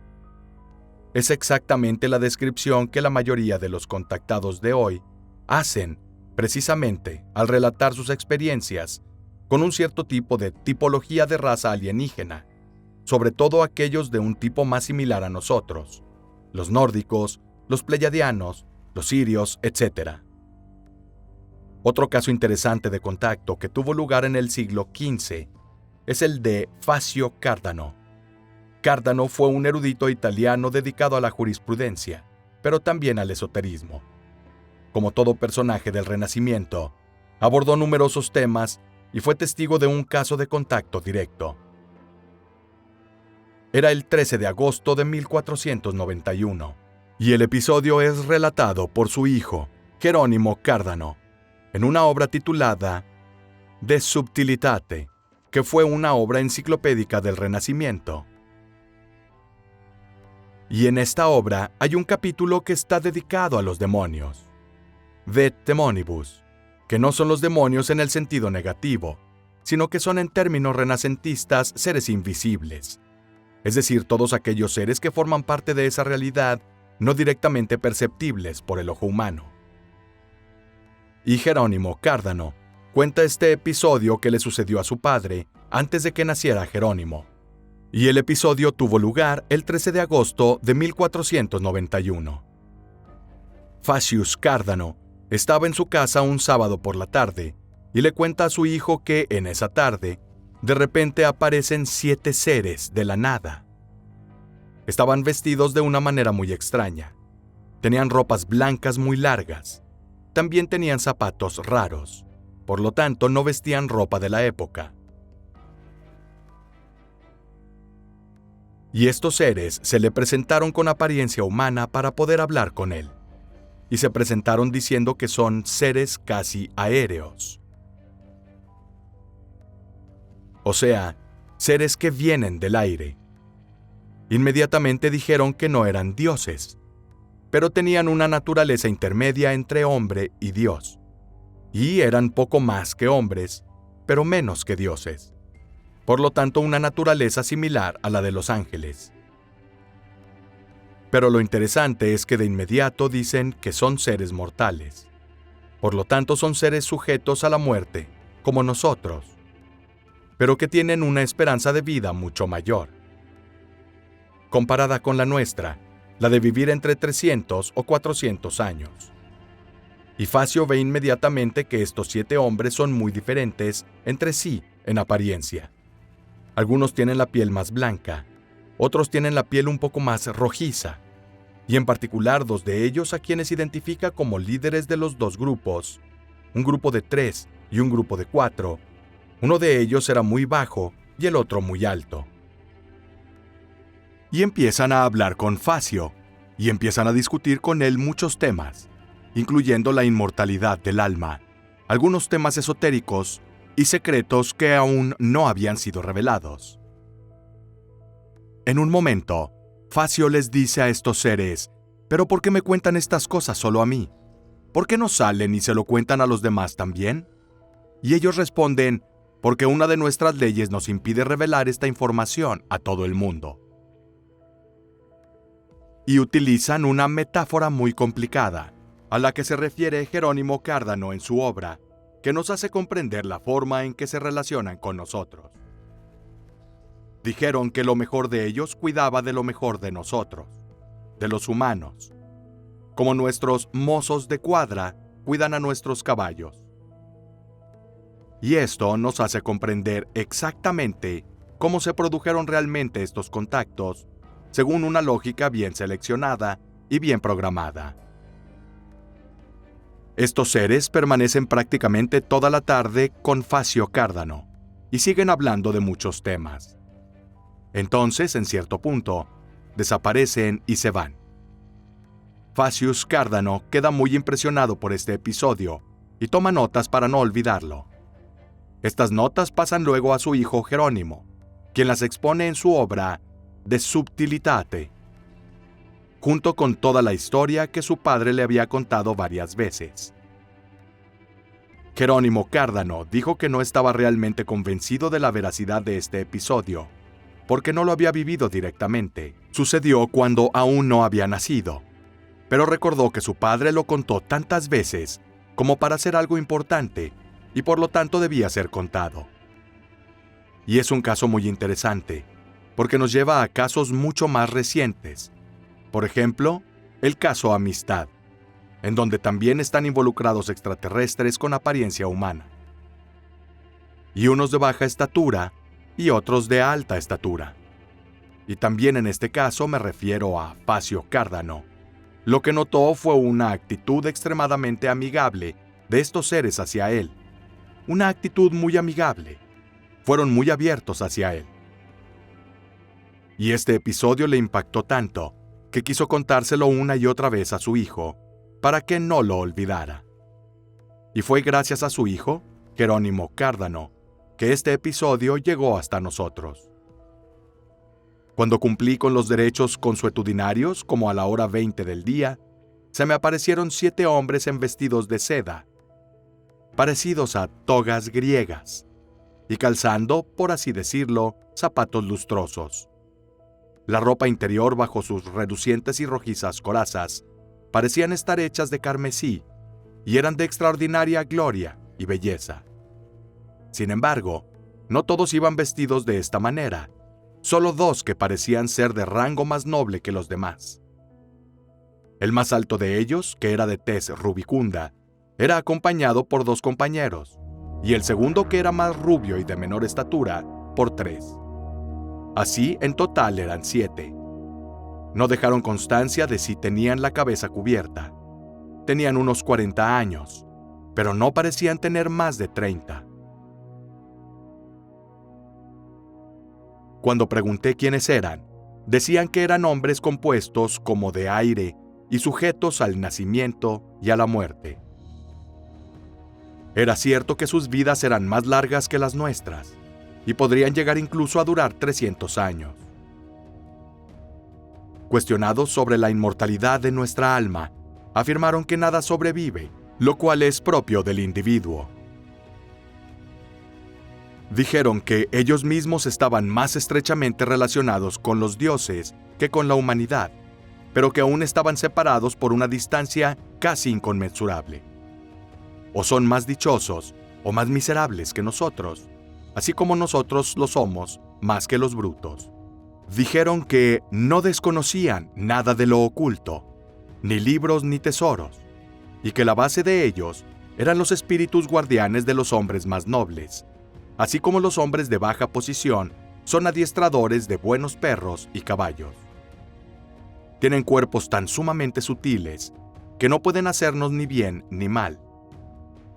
[SPEAKER 1] Es exactamente la descripción que la mayoría de los contactados de hoy hacen, precisamente al relatar sus experiencias con un cierto tipo de tipología de raza alienígena, sobre todo aquellos de un tipo más similar a nosotros, los nórdicos, los pleiadianos, los sirios, etc. Otro caso interesante de contacto que tuvo lugar en el siglo XV es el de Fazio Cardano. Cardano fue un erudito italiano dedicado a la jurisprudencia, pero también al esoterismo. Como todo personaje del Renacimiento, abordó numerosos temas y fue testigo de un caso de contacto directo. Era el 13 de agosto de 1491, y el episodio es relatado por su hijo, Jerónimo Cardano, en una obra titulada De Subtilitate, que fue una obra enciclopédica del Renacimiento. Y en esta obra hay un capítulo que está dedicado a los demonios, De Demonibus, que no son los demonios en el sentido negativo, sino que son en términos renacentistas seres invisibles, es decir, todos aquellos seres que forman parte de esa realidad no directamente perceptibles por el ojo humano. Y Jerónimo Cardano cuenta este episodio que le sucedió a su padre antes de que naciera Jerónimo. Y el episodio tuvo lugar el 13 de agosto de 1491. Facius Cardano estaba en su casa un sábado por la tarde y le cuenta a su hijo que en esa tarde, de repente aparecen 7 seres de la nada. Estaban vestidos de una manera muy extraña. Tenían ropas blancas muy largas. También tenían zapatos raros. Por lo tanto, no vestían ropa de la época. Y estos seres se le presentaron con apariencia humana para poder hablar con él. Y se presentaron diciendo que son seres casi aéreos. O sea, seres que vienen del aire. Inmediatamente dijeron que no eran dioses, pero tenían una naturaleza intermedia entre hombre y Dios. Y eran poco más que hombres, pero menos que dioses. Por lo tanto, una naturaleza similar a la de los ángeles. Pero lo interesante es que de inmediato dicen que son seres mortales. Por lo tanto, son seres sujetos a la muerte, como nosotros, pero que tienen una esperanza de vida mucho mayor. Comparada con la nuestra, la de vivir entre 300 o 400 años. Y Facio ve inmediatamente que estos 7 hombres son muy diferentes entre sí en apariencia. Algunos tienen la piel más blanca, otros tienen la piel un poco más rojiza, y en particular 2 de ellos a quienes identifica como líderes de los 2 grupos, un grupo de 3 y un grupo de 4. Uno de ellos era muy bajo y el otro muy alto. Y empiezan a hablar con Facio, y empiezan a discutir con él muchos temas, incluyendo la inmortalidad del alma, algunos temas esotéricos y secretos que aún no habían sido revelados. En un momento, Facio les dice a estos seres, ¿pero por qué me cuentan estas cosas solo a mí? ¿Por qué no salen y se lo cuentan a los demás también? Y ellos responden, porque una de nuestras leyes nos impide revelar esta información a todo el mundo. Y utilizan una metáfora muy complicada, a la que se refiere Jerónimo Cardano en su obra, que nos hace comprender la forma en que se relacionan con nosotros. Dijeron que lo mejor de ellos cuidaba de lo mejor de nosotros, de los humanos, como nuestros mozos de cuadra cuidan a nuestros caballos. Y esto nos hace comprender exactamente cómo se produjeron realmente estos contactos, según una lógica bien seleccionada y bien programada. Estos seres permanecen prácticamente toda la tarde con Facio Cardano y siguen hablando de muchos temas. Entonces, en cierto punto, desaparecen y se van. Facius Cardano queda muy impresionado por este episodio y toma notas para no olvidarlo. Estas notas pasan luego a su hijo Jerónimo, quien las expone en su obra De Subtilitate, junto con toda la historia que su padre le había contado varias veces. Jerónimo Cardano dijo que no estaba realmente convencido de la veracidad de este episodio, porque no lo había vivido directamente. Sucedió cuando aún no había nacido, pero recordó que su padre lo contó tantas veces como para ser algo importante y por lo tanto debía ser contado. Y es un caso muy interesante, porque nos lleva a casos mucho más recientes. Por ejemplo, el caso Amistad. en donde también están involucrados extraterrestres con apariencia humana, y unos de baja estatura y otros de alta estatura. Y también en este caso me refiero a Facio Cárdano. Lo que notó fue una actitud extremadamente amigable de estos seres hacia él. Una actitud muy amigable. Fueron muy abiertos hacia él. Y este episodio le impactó tanto que quiso contárselo una y otra vez a su hijo, para que no lo olvidara. Y fue gracias a su hijo, Jerónimo Cárdano, que este episodio llegó hasta nosotros. Cuando cumplí con los derechos consuetudinarios, como a la hora 20 del día, se me aparecieron 7 hombres en vestidos de seda, parecidos a togas griegas, y calzando, por así decirlo, zapatos lustrosos. La ropa interior bajo sus relucientes y rojizas corazas parecían estar hechas de carmesí y eran de extraordinaria gloria y belleza. Sin embargo, no todos iban vestidos de esta manera, solo 2 que parecían ser de rango más noble que los demás. El más alto de ellos, que era de tez rubicunda, era acompañado por 2 compañeros, y el segundo, que era más rubio y de menor estatura, por 3. Así, en total eran 7. No dejaron constancia de si tenían la cabeza cubierta. Tenían unos 40 años, pero no parecían tener más de 30. Cuando pregunté quiénes eran, decían que eran hombres compuestos como de aire y sujetos al nacimiento y a la muerte. Era cierto que sus vidas eran más largas que las nuestras, y podrían llegar incluso a durar 300 años. Cuestionados sobre la inmortalidad de nuestra alma, afirmaron que nada sobrevive, lo cual es propio del individuo. Dijeron que ellos mismos estaban más estrechamente relacionados con los dioses que con la humanidad, pero que aún estaban separados por una distancia casi inconmensurable. O son más dichosos o más miserables que nosotros, así como nosotros lo somos más que los brutos. Dijeron que no desconocían nada de lo oculto, ni libros ni tesoros, y que la base de ellos eran los espíritus guardianes de los hombres más nobles, así como los hombres de baja posición son adiestradores de buenos perros y caballos. Tienen cuerpos tan sumamente sutiles que no pueden hacernos ni bien ni mal,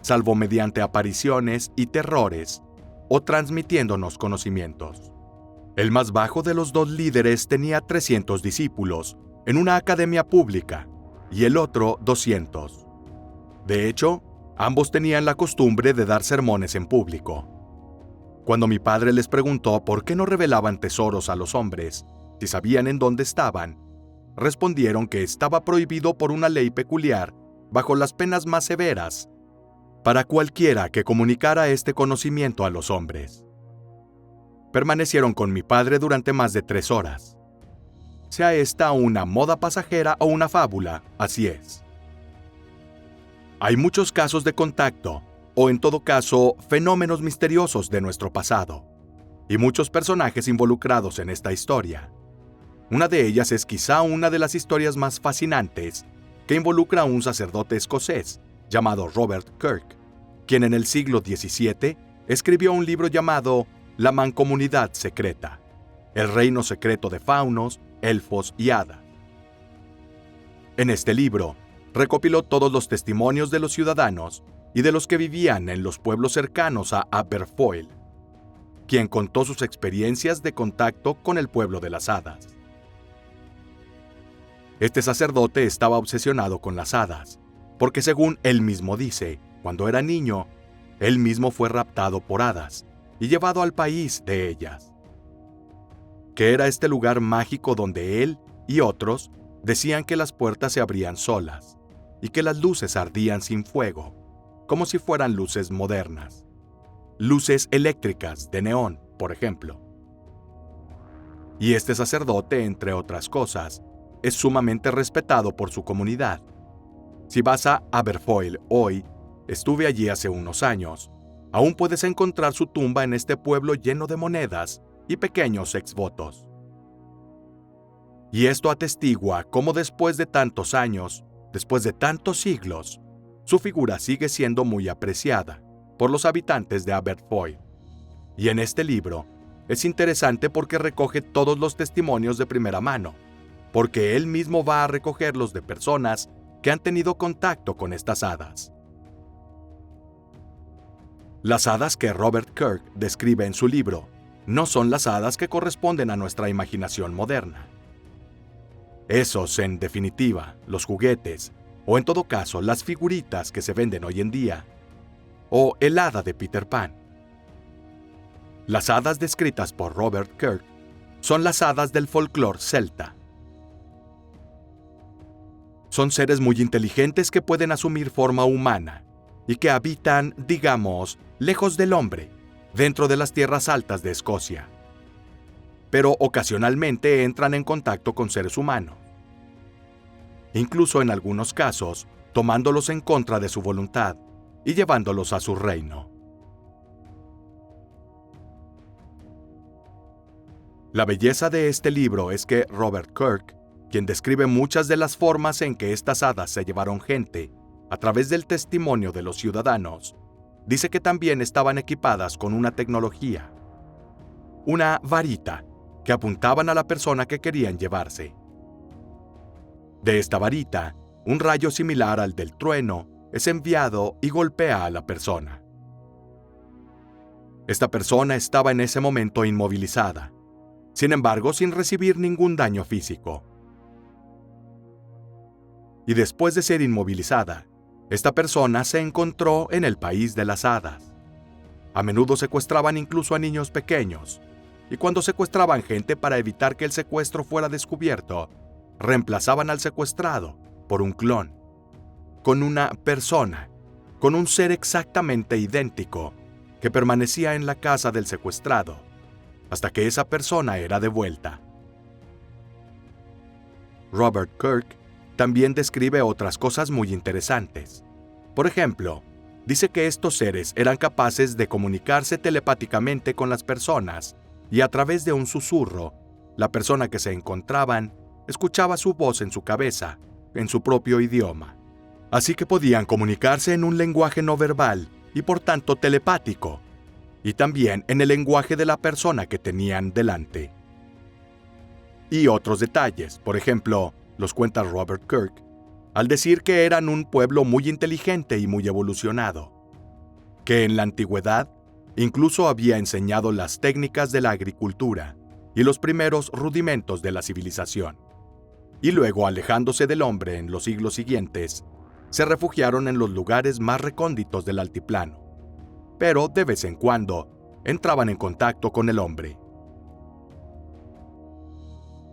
[SPEAKER 1] salvo mediante apariciones y terrores o transmitiéndonos conocimientos. El más bajo de los 2 líderes tenía 300 discípulos en una academia pública y el otro 200. De hecho, ambos tenían la costumbre de dar sermones en público. Cuando mi padre les preguntó por qué no revelaban tesoros a los hombres, si sabían en dónde estaban, respondieron que estaba prohibido por una ley peculiar, bajo las penas más severas, para cualquiera que comunicara este conocimiento a los hombres. Permanecieron con mi padre durante más de 3 horas. Sea esta una moda pasajera o una fábula, así es. Hay muchos casos de contacto, o en todo caso, fenómenos misteriosos de nuestro pasado, y muchos personajes involucrados en esta historia. Una de ellas es quizá una de las historias más fascinantes, que involucra a un sacerdote escocés llamado Robert Kirk, quien en el siglo XVII escribió un libro llamado La Mancomunidad Secreta, el reino secreto de faunos, elfos y hadas. En este libro, recopiló todos los testimonios de los ciudadanos y de los que vivían en los pueblos cercanos a Aberfoyle, quien contó sus experiencias de contacto con el pueblo de las hadas. Este sacerdote estaba obsesionado con las hadas, porque según él mismo dice, cuando era niño, él mismo fue raptado por hadas y llevado al país de ellas. Que era este lugar mágico donde él y otros decían que las puertas se abrían solas y que las luces ardían sin fuego, como si fueran luces modernas. Luces eléctricas de neón, por ejemplo. Y este sacerdote, entre otras cosas, es sumamente respetado por su comunidad. Si vas a Aberfoyle hoy, estuve allí hace unos años, aún puedes encontrar su tumba en este pueblo lleno de monedas y pequeños exvotos. Y esto atestigua cómo después de tantos años, después de tantos siglos, su figura sigue siendo muy apreciada por los habitantes de Aberfoyle. Y en este libro es interesante porque recoge todos los testimonios de primera mano, porque él mismo va a recogerlos de personas que han tenido contacto con estas hadas. Las hadas que Robert Kirk describe en su libro no son las hadas que corresponden a nuestra imaginación moderna. Esos, en definitiva, los juguetes, o en todo caso las figuritas que se venden hoy en día, o el hada de Peter Pan. Las hadas descritas por Robert Kirk son las hadas del folclore celta. Son seres muy inteligentes que pueden asumir forma humana y que habitan, digamos, lejos del hombre, dentro de las tierras altas de Escocia. Pero ocasionalmente entran en contacto con seres humanos. Incluso en algunos casos, tomándolos en contra de su voluntad y llevándolos a su reino. La belleza de este libro es que Robert Kirk, quien describe muchas de las formas en que estas hadas se llevaron gente a través del testimonio de los ciudadanos, dice que también estaban equipadas con una tecnología, una varita que apuntaban a la persona que querían llevarse. De esta varita, un rayo similar al del trueno es enviado y golpea a la persona. Esta persona estaba en ese momento inmovilizada, sin embargo sin recibir ningún daño físico. Y después de ser inmovilizada, esta persona se encontró en el país de las hadas. A menudo secuestraban incluso a niños pequeños, y cuando secuestraban gente para evitar que el secuestro fuera descubierto, reemplazaban al secuestrado por un clon, con una persona, con un ser exactamente idéntico, que permanecía en la casa del secuestrado, hasta que esa persona era devuelta. Robert Kirk también describe otras cosas muy interesantes. Por ejemplo, dice que estos seres eran capaces de comunicarse telepáticamente con las personas y a través de un susurro, la persona que se encontraban escuchaba su voz en su cabeza, en su propio idioma. Así que podían comunicarse en un lenguaje no verbal y por tanto telepático, y también en el lenguaje de la persona que tenían delante. Y otros detalles, por ejemplo, los cuenta Robert Kirk, al decir que eran un pueblo muy inteligente y muy evolucionado, que en la antigüedad incluso había enseñado las técnicas de la agricultura y los primeros rudimentos de la civilización. Y luego, alejándose del hombre en los siglos siguientes, se refugiaron en los lugares más recónditos del altiplano, pero de vez en cuando entraban en contacto con el hombre.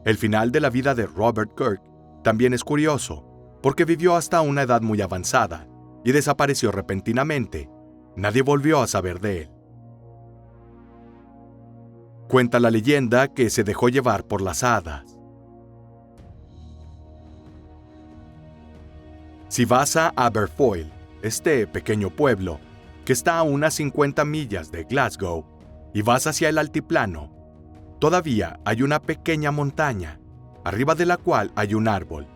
[SPEAKER 1] El final de la vida de Robert Kirk también es curioso, porque vivió hasta una edad muy avanzada y desapareció repentinamente. Nadie volvió a saber de él. Cuenta la leyenda que se dejó llevar por las hadas. Si vas a Aberfoyle, este pequeño pueblo, que está a unas 50 millas de Glasgow, y vas hacia el altiplano, todavía hay una pequeña montaña, arriba de la cual hay un árbol.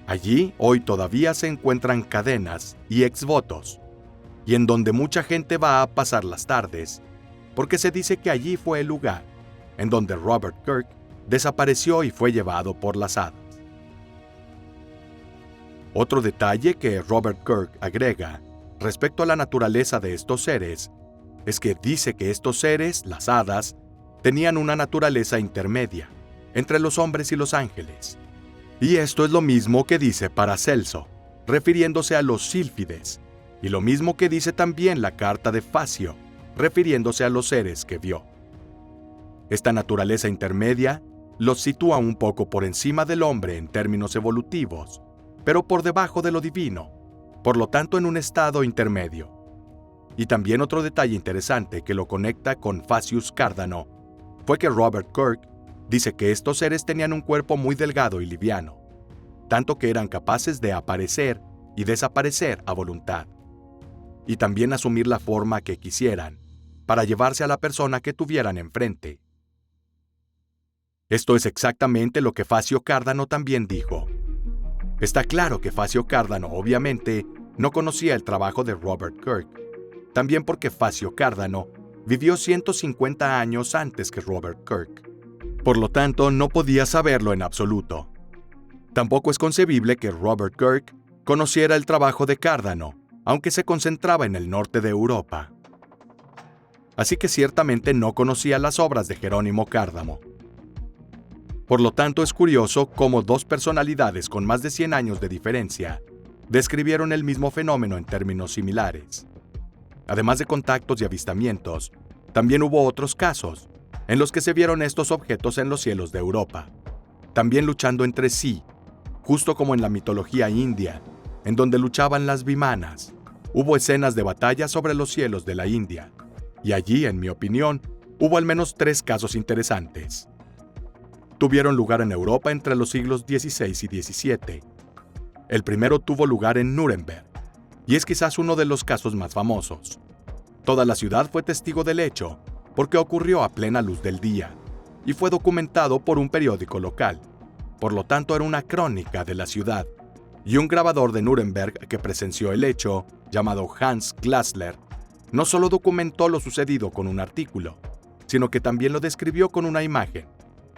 [SPEAKER 1] Allí hoy todavía se encuentran cadenas y exvotos, y en donde mucha gente va a pasar las tardes, porque se dice que allí fue el lugar en donde Robert Kirk desapareció y fue llevado por las hadas. Otro detalle que Robert Kirk agrega respecto a la naturaleza de estos seres es que dice que estos seres, las hadas, tenían una naturaleza intermedia entre los hombres y los ángeles. Y esto es lo mismo que dice Paracelso, refiriéndose a los sílfides, y lo mismo que dice también la carta de Facio, refiriéndose a los seres que vio. Esta naturaleza intermedia los sitúa un poco por encima del hombre en términos evolutivos, pero por debajo de lo divino, por lo tanto en un estado intermedio. Y también otro detalle interesante que lo conecta con Facius Cárdano fue que Robert Kirk dice que estos seres tenían un cuerpo muy delgado y liviano, tanto que eran capaces de aparecer y desaparecer a voluntad, y también asumir la forma que quisieran, para llevarse a la persona que tuvieran enfrente. Esto es exactamente lo que Facio Cárdano también dijo. Está claro que Facio Cárdano, obviamente, no conocía el trabajo de Robert Kirk, también porque Facio Cárdano vivió 150 años antes que Robert Kirk. Por lo tanto, no podía saberlo en absoluto. Tampoco es concebible que Robert Kirk conociera el trabajo de Cárdano, aunque se concentraba en el norte de Europa. Así que ciertamente no conocía las obras de Jerónimo Cárdamo. Por lo tanto, es curioso cómo dos personalidades con más de 100 años de diferencia describieron el mismo fenómeno en términos similares. Además de contactos y avistamientos, también hubo otros casos en los que se vieron estos objetos en los cielos de Europa, también luchando entre sí, justo como en la mitología india, en donde luchaban las vimanas. Hubo escenas de batalla sobre los cielos de la India, y allí, en mi opinión, hubo al menos 3 casos interesantes. Tuvieron lugar en Europa entre los siglos XVI y XVII. El primero tuvo lugar en Nuremberg, y es quizás uno de los casos más famosos. Toda la ciudad fue testigo del hecho, porque ocurrió a plena luz del día, y fue documentado por un periódico local. Por lo tanto, era una crónica de la ciudad, y un grabador de Nuremberg que presenció el hecho, llamado Hans Glasler, no solo documentó lo sucedido con un artículo, sino que también lo describió con una imagen,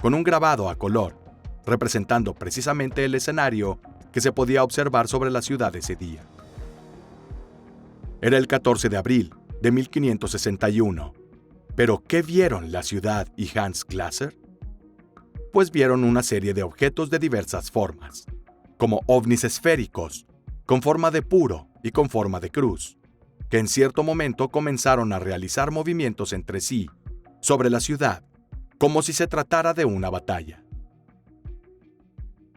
[SPEAKER 1] con un grabado a color, representando precisamente el escenario que se podía observar sobre la ciudad ese día. Era el 14 de abril de 1561. ¿Pero qué vieron la ciudad y Hans Glasser? Pues vieron una serie de objetos de diversas formas, como ovnis esféricos, con forma de puro y con forma de cruz, que en cierto momento comenzaron a realizar movimientos entre sí sobre la ciudad, como si se tratara de una batalla.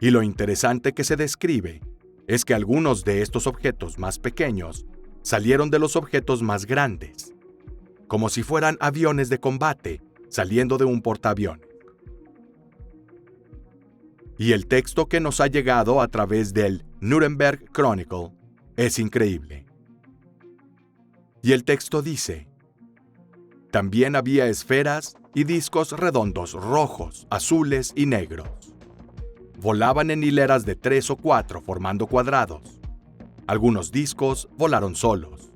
[SPEAKER 1] Y lo interesante que se describe es que algunos de estos objetos más pequeños salieron de los objetos más grandes, como si fueran aviones de combate saliendo de un portaaviones. Y el texto que nos ha llegado a través del Nuremberg Chronicle es increíble. Y el texto dice: también había esferas y discos redondos rojos, azules y negros. Volaban en hileras de 3 o 4 formando cuadrados. Algunos discos volaron solos.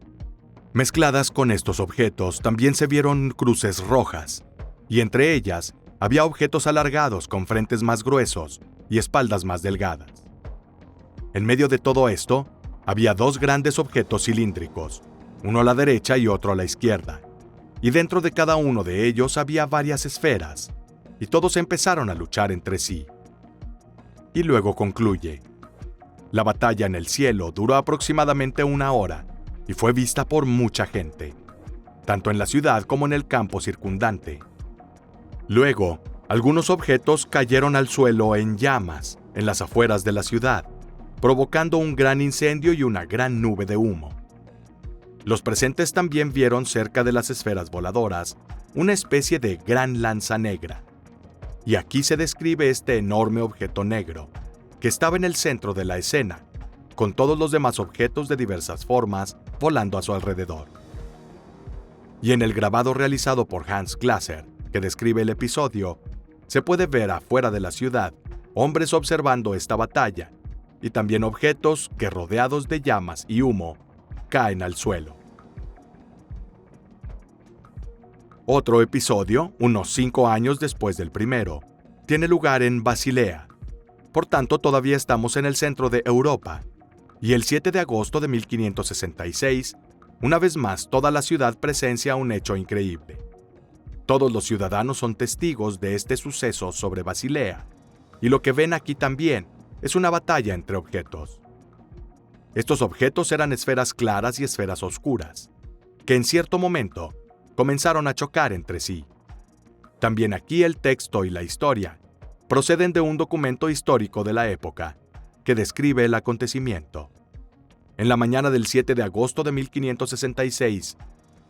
[SPEAKER 1] Mezcladas con estos objetos también se vieron cruces rojas, y entre ellas había objetos alargados con frentes más gruesos y espaldas más delgadas. En medio de todo esto, había 2 grandes objetos cilíndricos, uno a la derecha y otro a la izquierda, y dentro de cada uno de ellos había varias esferas, y todos empezaron a luchar entre sí. Y luego concluye: la batalla en el cielo duró aproximadamente 1 hora, y fue vista por mucha gente, tanto en la ciudad como en el campo circundante. Luego, algunos objetos cayeron al suelo en llamas en las afueras de la ciudad, provocando un gran incendio y una gran nube de humo. Los presentes también vieron cerca de las esferas voladoras una especie de gran lanza negra. Y aquí se describe este enorme objeto negro, que estaba en el centro de la escena, con todos los demás objetos de diversas formas volando a su alrededor. Y en el grabado realizado por Hans Glasser, que describe el episodio, se puede ver afuera de la ciudad hombres observando esta batalla, y también objetos que, rodeados de llamas y humo, caen al suelo. Otro episodio, unos 5 años después del primero, tiene lugar en Basilea. Por tanto, todavía estamos en el centro de Europa. Y el 7 de agosto de 1566, una vez más toda la ciudad presencia un hecho increíble. Todos los ciudadanos son testigos de este suceso sobre Basilea, y lo que ven aquí también es una batalla entre objetos. Estos objetos eran esferas claras y esferas oscuras, que en cierto momento comenzaron a chocar entre sí. También aquí el texto y la historia proceden de un documento histórico de la época que describe el acontecimiento. En la mañana del 7 de agosto de 1566,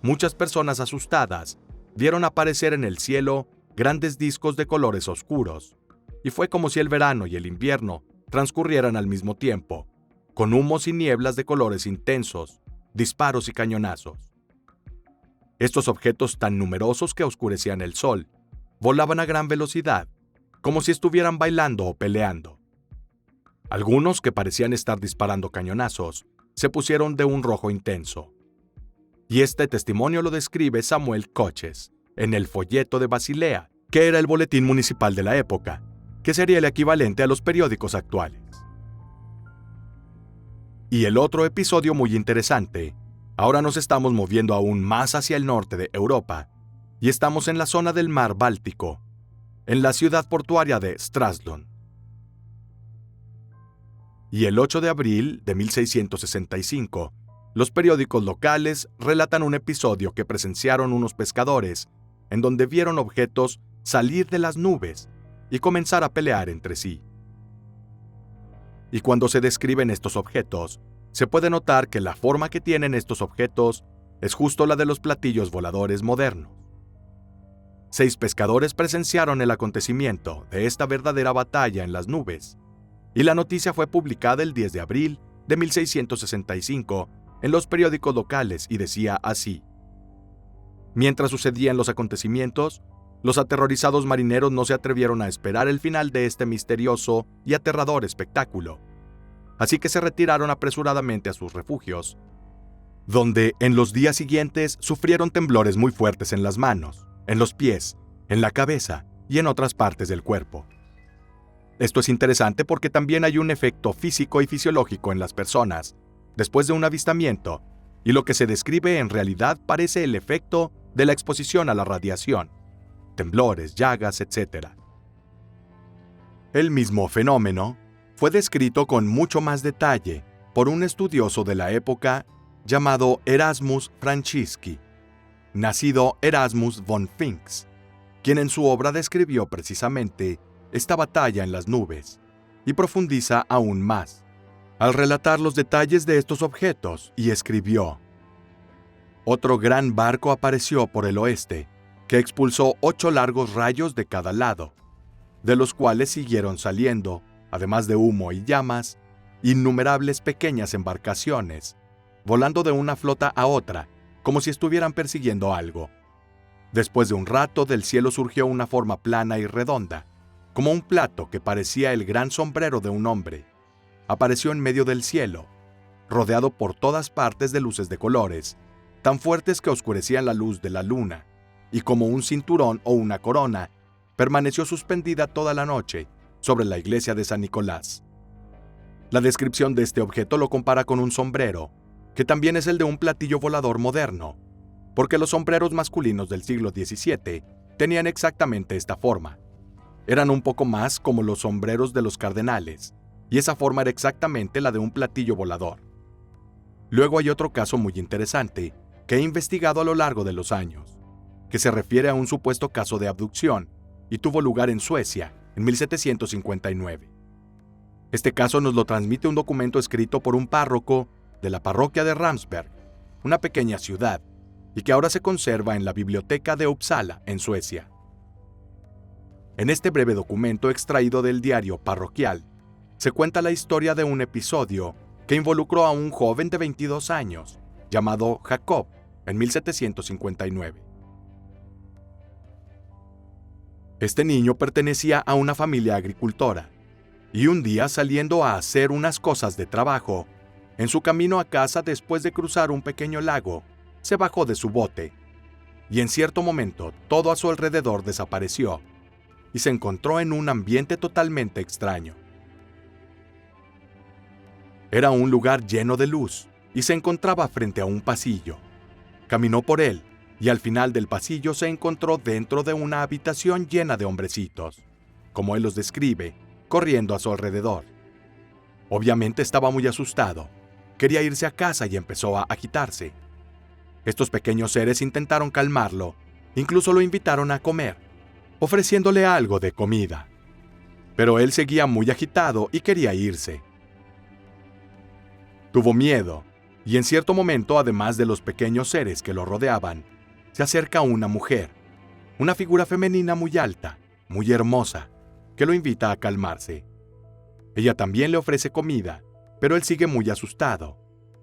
[SPEAKER 1] muchas personas asustadas vieron aparecer en el cielo grandes discos de colores oscuros, y fue como si el verano y el invierno transcurrieran al mismo tiempo, con humos y nieblas de colores intensos, disparos y cañonazos. Estos objetos tan numerosos que oscurecían el sol, volaban a gran velocidad, como si estuvieran bailando o peleando. Algunos, que parecían estar disparando cañonazos, se pusieron de un rojo intenso. Y este testimonio lo describe Samuel Coches en el Folleto de Basilea, que era el boletín municipal de la época, que sería el equivalente a los periódicos actuales. Y el otro episodio muy interesante, ahora nos estamos moviendo aún más hacia el norte de Europa, y estamos en la zona del mar Báltico, en la ciudad portuaria de Stralsund. Y el 8 de abril de 1665, los periódicos locales relatan un episodio que presenciaron unos pescadores, en donde vieron objetos salir de las nubes y comenzar a pelear entre sí. Y cuando se describen estos objetos, se puede notar que la forma que tienen estos objetos es justo la de los platillos voladores modernos. 6 pescadores presenciaron el acontecimiento de esta verdadera batalla en las nubes, y la noticia fue publicada el 10 de abril de 1665 en los periódicos locales y decía así: mientras sucedían los acontecimientos, los aterrorizados marineros no se atrevieron a esperar el final de este misterioso y aterrador espectáculo, así que se retiraron apresuradamente a sus refugios, donde en los días siguientes sufrieron temblores muy fuertes en las manos, en los pies, en la cabeza y en otras partes del cuerpo. Esto es interesante porque también hay un efecto físico y fisiológico en las personas después de un avistamiento, y lo que se describe en realidad parece el efecto de la exposición a la radiación, temblores, llagas, etc. El mismo fenómeno fue descrito con mucho más detalle por un estudioso de la época llamado Erasmus Francisci, nacido Erasmus von Finks, quien en su obra describió precisamente esta batalla en las nubes, y profundiza aún más, al relatar los detalles de estos objetos, y escribió: otro gran barco apareció por el oeste, que expulsó 8 largos rayos de cada lado, de los cuales siguieron saliendo, además de humo y llamas, innumerables pequeñas embarcaciones, volando de una flota a otra, como si estuvieran persiguiendo algo. Después de un rato, del cielo surgió una forma plana y redonda, como un plato que parecía el gran sombrero de un hombre. Apareció en medio del cielo, rodeado por todas partes de luces de colores, tan fuertes que oscurecían la luz de la luna, y como un cinturón o una corona, permaneció suspendida toda la noche sobre la iglesia de San Nicolás. La descripción de este objeto lo compara con un sombrero, que también es el de un platillo volador moderno, porque los sombreros masculinos del siglo XVII tenían exactamente esta forma. Eran un poco más como los sombreros de los cardenales, y esa forma era exactamente la de un platillo volador. Luego hay otro caso muy interesante que he investigado a lo largo de los años, que se refiere a un supuesto caso de abducción, y tuvo lugar en Suecia, en 1759. Este caso nos lo transmite un documento escrito por un párroco de la parroquia de Ramsberg, una pequeña ciudad, y que ahora se conserva en la biblioteca de Uppsala, en Suecia. En este breve documento extraído del diario parroquial, se cuenta la historia de un episodio que involucró a un joven de 22 años, llamado Jacob, en 1759. Este niño pertenecía a una familia agricultora, y un día, saliendo a hacer unas cosas de trabajo, en su camino a casa después de cruzar un pequeño lago, se bajó de su bote, y en cierto momento todo a su alrededor desapareció, y se encontró en un ambiente totalmente extraño. Era un lugar lleno de luz, y se encontraba frente a un pasillo. Caminó por él, y al final del pasillo se encontró dentro de una habitación llena de hombrecitos, como él los describe, corriendo a su alrededor. Obviamente estaba muy asustado. Quería irse a casa y empezó a agitarse. Estos pequeños seres intentaron calmarlo, incluso lo invitaron a comer, ofreciéndole algo de comida. Pero él seguía muy agitado y quería irse. Tuvo miedo, y en cierto momento, además de los pequeños seres que lo rodeaban, se acerca una mujer, una figura femenina muy alta, muy hermosa, que lo invita a calmarse. Ella también le ofrece comida, pero él sigue muy asustado,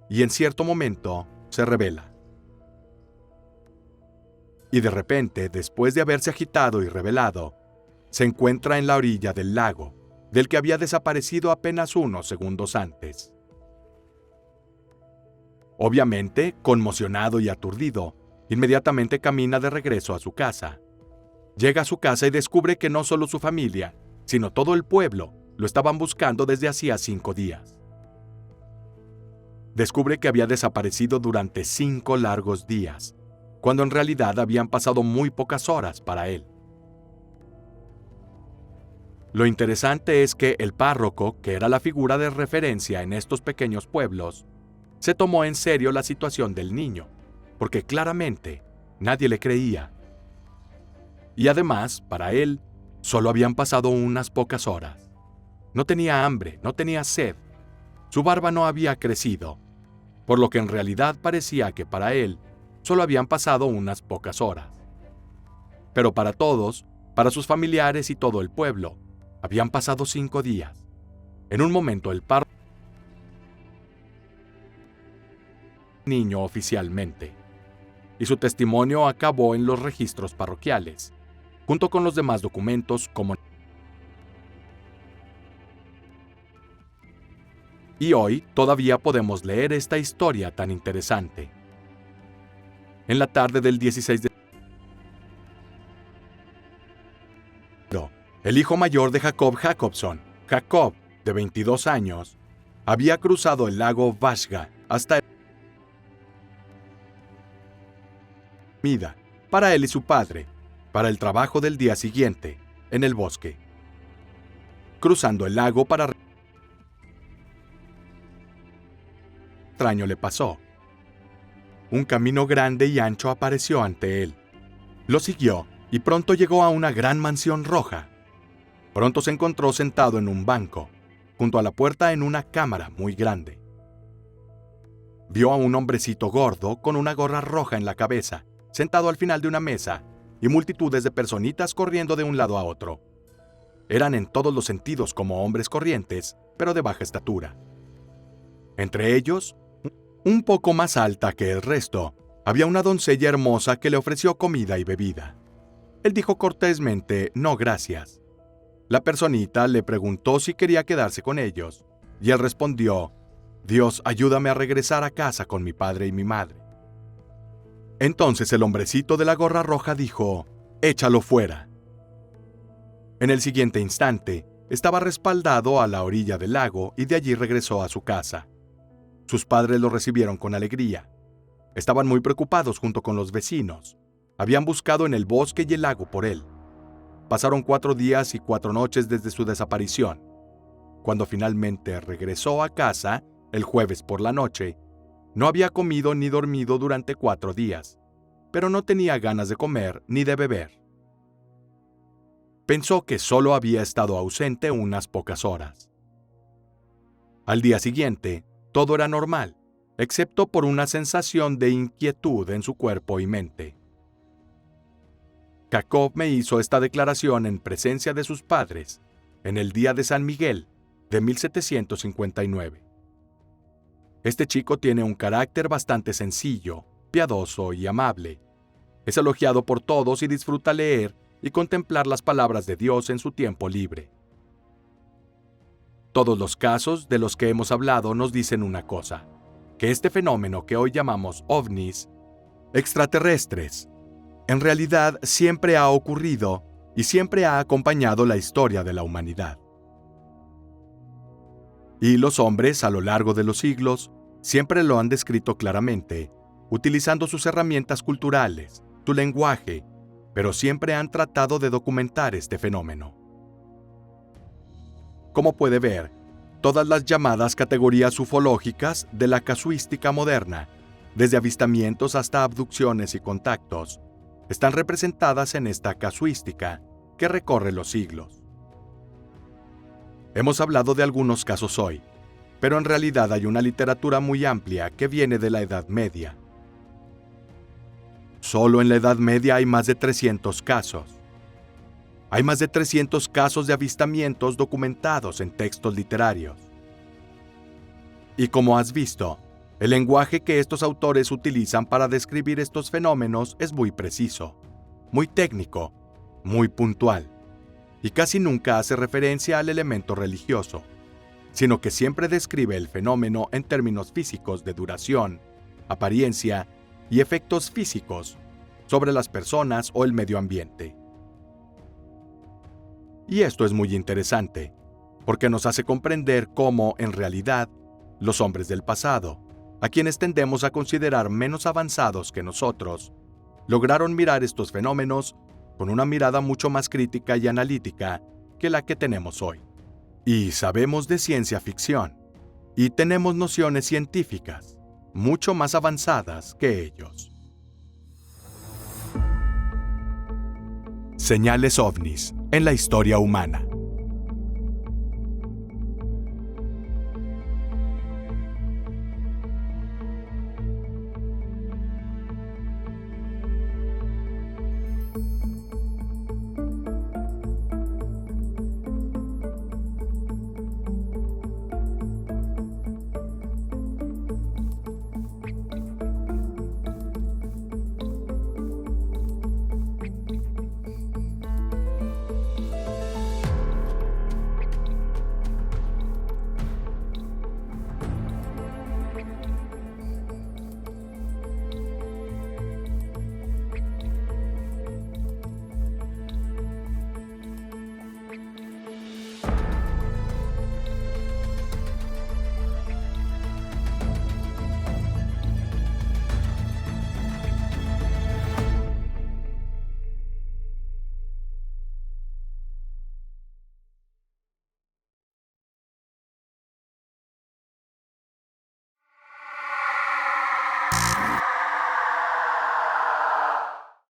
[SPEAKER 1] y en cierto momento se rebela. Y de repente, después de haberse agitado y rebelado, se encuentra en la orilla del lago, del que había desaparecido apenas unos segundos antes. Obviamente, conmocionado y aturdido, inmediatamente camina de regreso a su casa. Llega a su casa y descubre que no solo su familia, sino todo el pueblo, lo estaban buscando desde hacía 5 días. Descubre que había desaparecido durante 5 largos días, cuando en realidad habían pasado muy pocas horas para él. Lo interesante es que el párroco, que era la figura de referencia en estos pequeños pueblos, se tomó en serio la situación del niño, porque claramente nadie le creía. Y además, para él, solo habían pasado unas pocas horas. No tenía hambre, no tenía sed. Su barba no había crecido, por lo que en realidad parecía que para él solo habían pasado unas pocas horas. Pero para todos, para sus familiares y todo el pueblo, habían pasado 5 días. En un momento el párroco niño oficialmente, y su testimonio acabó en los registros parroquiales, junto con los demás documentos como... Y hoy todavía podemos leer esta historia tan interesante. En la tarde del 16 de enero, el hijo mayor de Jacob Jacobson, Jacob, de 22 años, había cruzado el lago Vashga hasta comida para él y su padre, para el trabajo del día siguiente, en el bosque. Cruzando el lago para... extraño le pasó. Un camino grande y ancho apareció ante él. Lo siguió y pronto llegó a una gran mansión roja. Pronto se encontró sentado en un banco, junto a la puerta en una cámara muy grande. Vio a un hombrecito gordo con una gorra roja en la cabeza, sentado al final de una mesa, y multitudes de personitas corriendo de un lado a otro. Eran en todos los sentidos como hombres corrientes, pero de baja estatura. Entre ellos, un poco más alta que el resto, había una doncella hermosa que le ofreció comida y bebida. Él dijo cortésmente, no gracias. La personita le preguntó si quería quedarse con ellos, y él respondió, Dios, ayúdame a regresar a casa con mi padre y mi madre. Entonces el hombrecito de la gorra roja dijo, échalo fuera. En el siguiente instante, estaba respaldado a la orilla del lago y de allí regresó a su casa. Sus padres lo recibieron con alegría. Estaban muy preocupados junto con los vecinos. Habían buscado en el bosque y el lago por él. Pasaron 4 días y 4 noches desde su desaparición. Cuando finalmente regresó a casa, el jueves por la noche, no había comido ni dormido durante 4 días, pero no tenía ganas de comer ni de beber. Pensó que solo había estado ausente unas pocas horas. Al día siguiente, todo era normal, excepto por una sensación de inquietud en su cuerpo y mente. Jacob me hizo esta declaración en presencia de sus padres, en el día de San Miguel, de 1759. Este chico tiene un carácter bastante sencillo, piadoso y amable. Es elogiado por todos y disfruta leer y contemplar las palabras de Dios en su tiempo libre. Todos los casos de los que hemos hablado nos dicen una cosa, que este fenómeno que hoy llamamos ovnis, extraterrestres, en realidad siempre ha ocurrido y siempre ha acompañado la historia de la humanidad. Y los hombres, a lo largo de los siglos, siempre lo han descrito claramente, utilizando sus herramientas culturales, su lenguaje, pero siempre han tratado de documentar este fenómeno. Como puede ver, todas las llamadas categorías ufológicas de la casuística moderna, desde avistamientos hasta abducciones y contactos, están representadas en esta casuística que recorre los siglos. Hemos hablado de algunos casos hoy, pero en realidad hay una literatura muy amplia que viene de la Edad Media. Solo en la Edad Media hay más de 300 casos. Hay más de 300 casos de avistamientos documentados en textos literarios. Y como has visto, el lenguaje que estos autores utilizan para describir estos fenómenos es muy preciso, muy técnico, muy puntual. y casi nunca hace referencia al elemento religioso, sino que siempre describe el fenómeno en términos físicos de duración, apariencia y efectos físicos sobre las personas o el medio ambiente. Y esto es muy interesante, porque nos hace comprender cómo, en realidad, los hombres del pasado, a quienes tendemos a considerar menos avanzados que nosotros, lograron mirar estos fenómenos con una mirada mucho más crítica y analítica que la que tenemos hoy. Y sabemos de ciencia ficción, y tenemos nociones científicas mucho más avanzadas que ellos. Señales ovnis en la historia humana.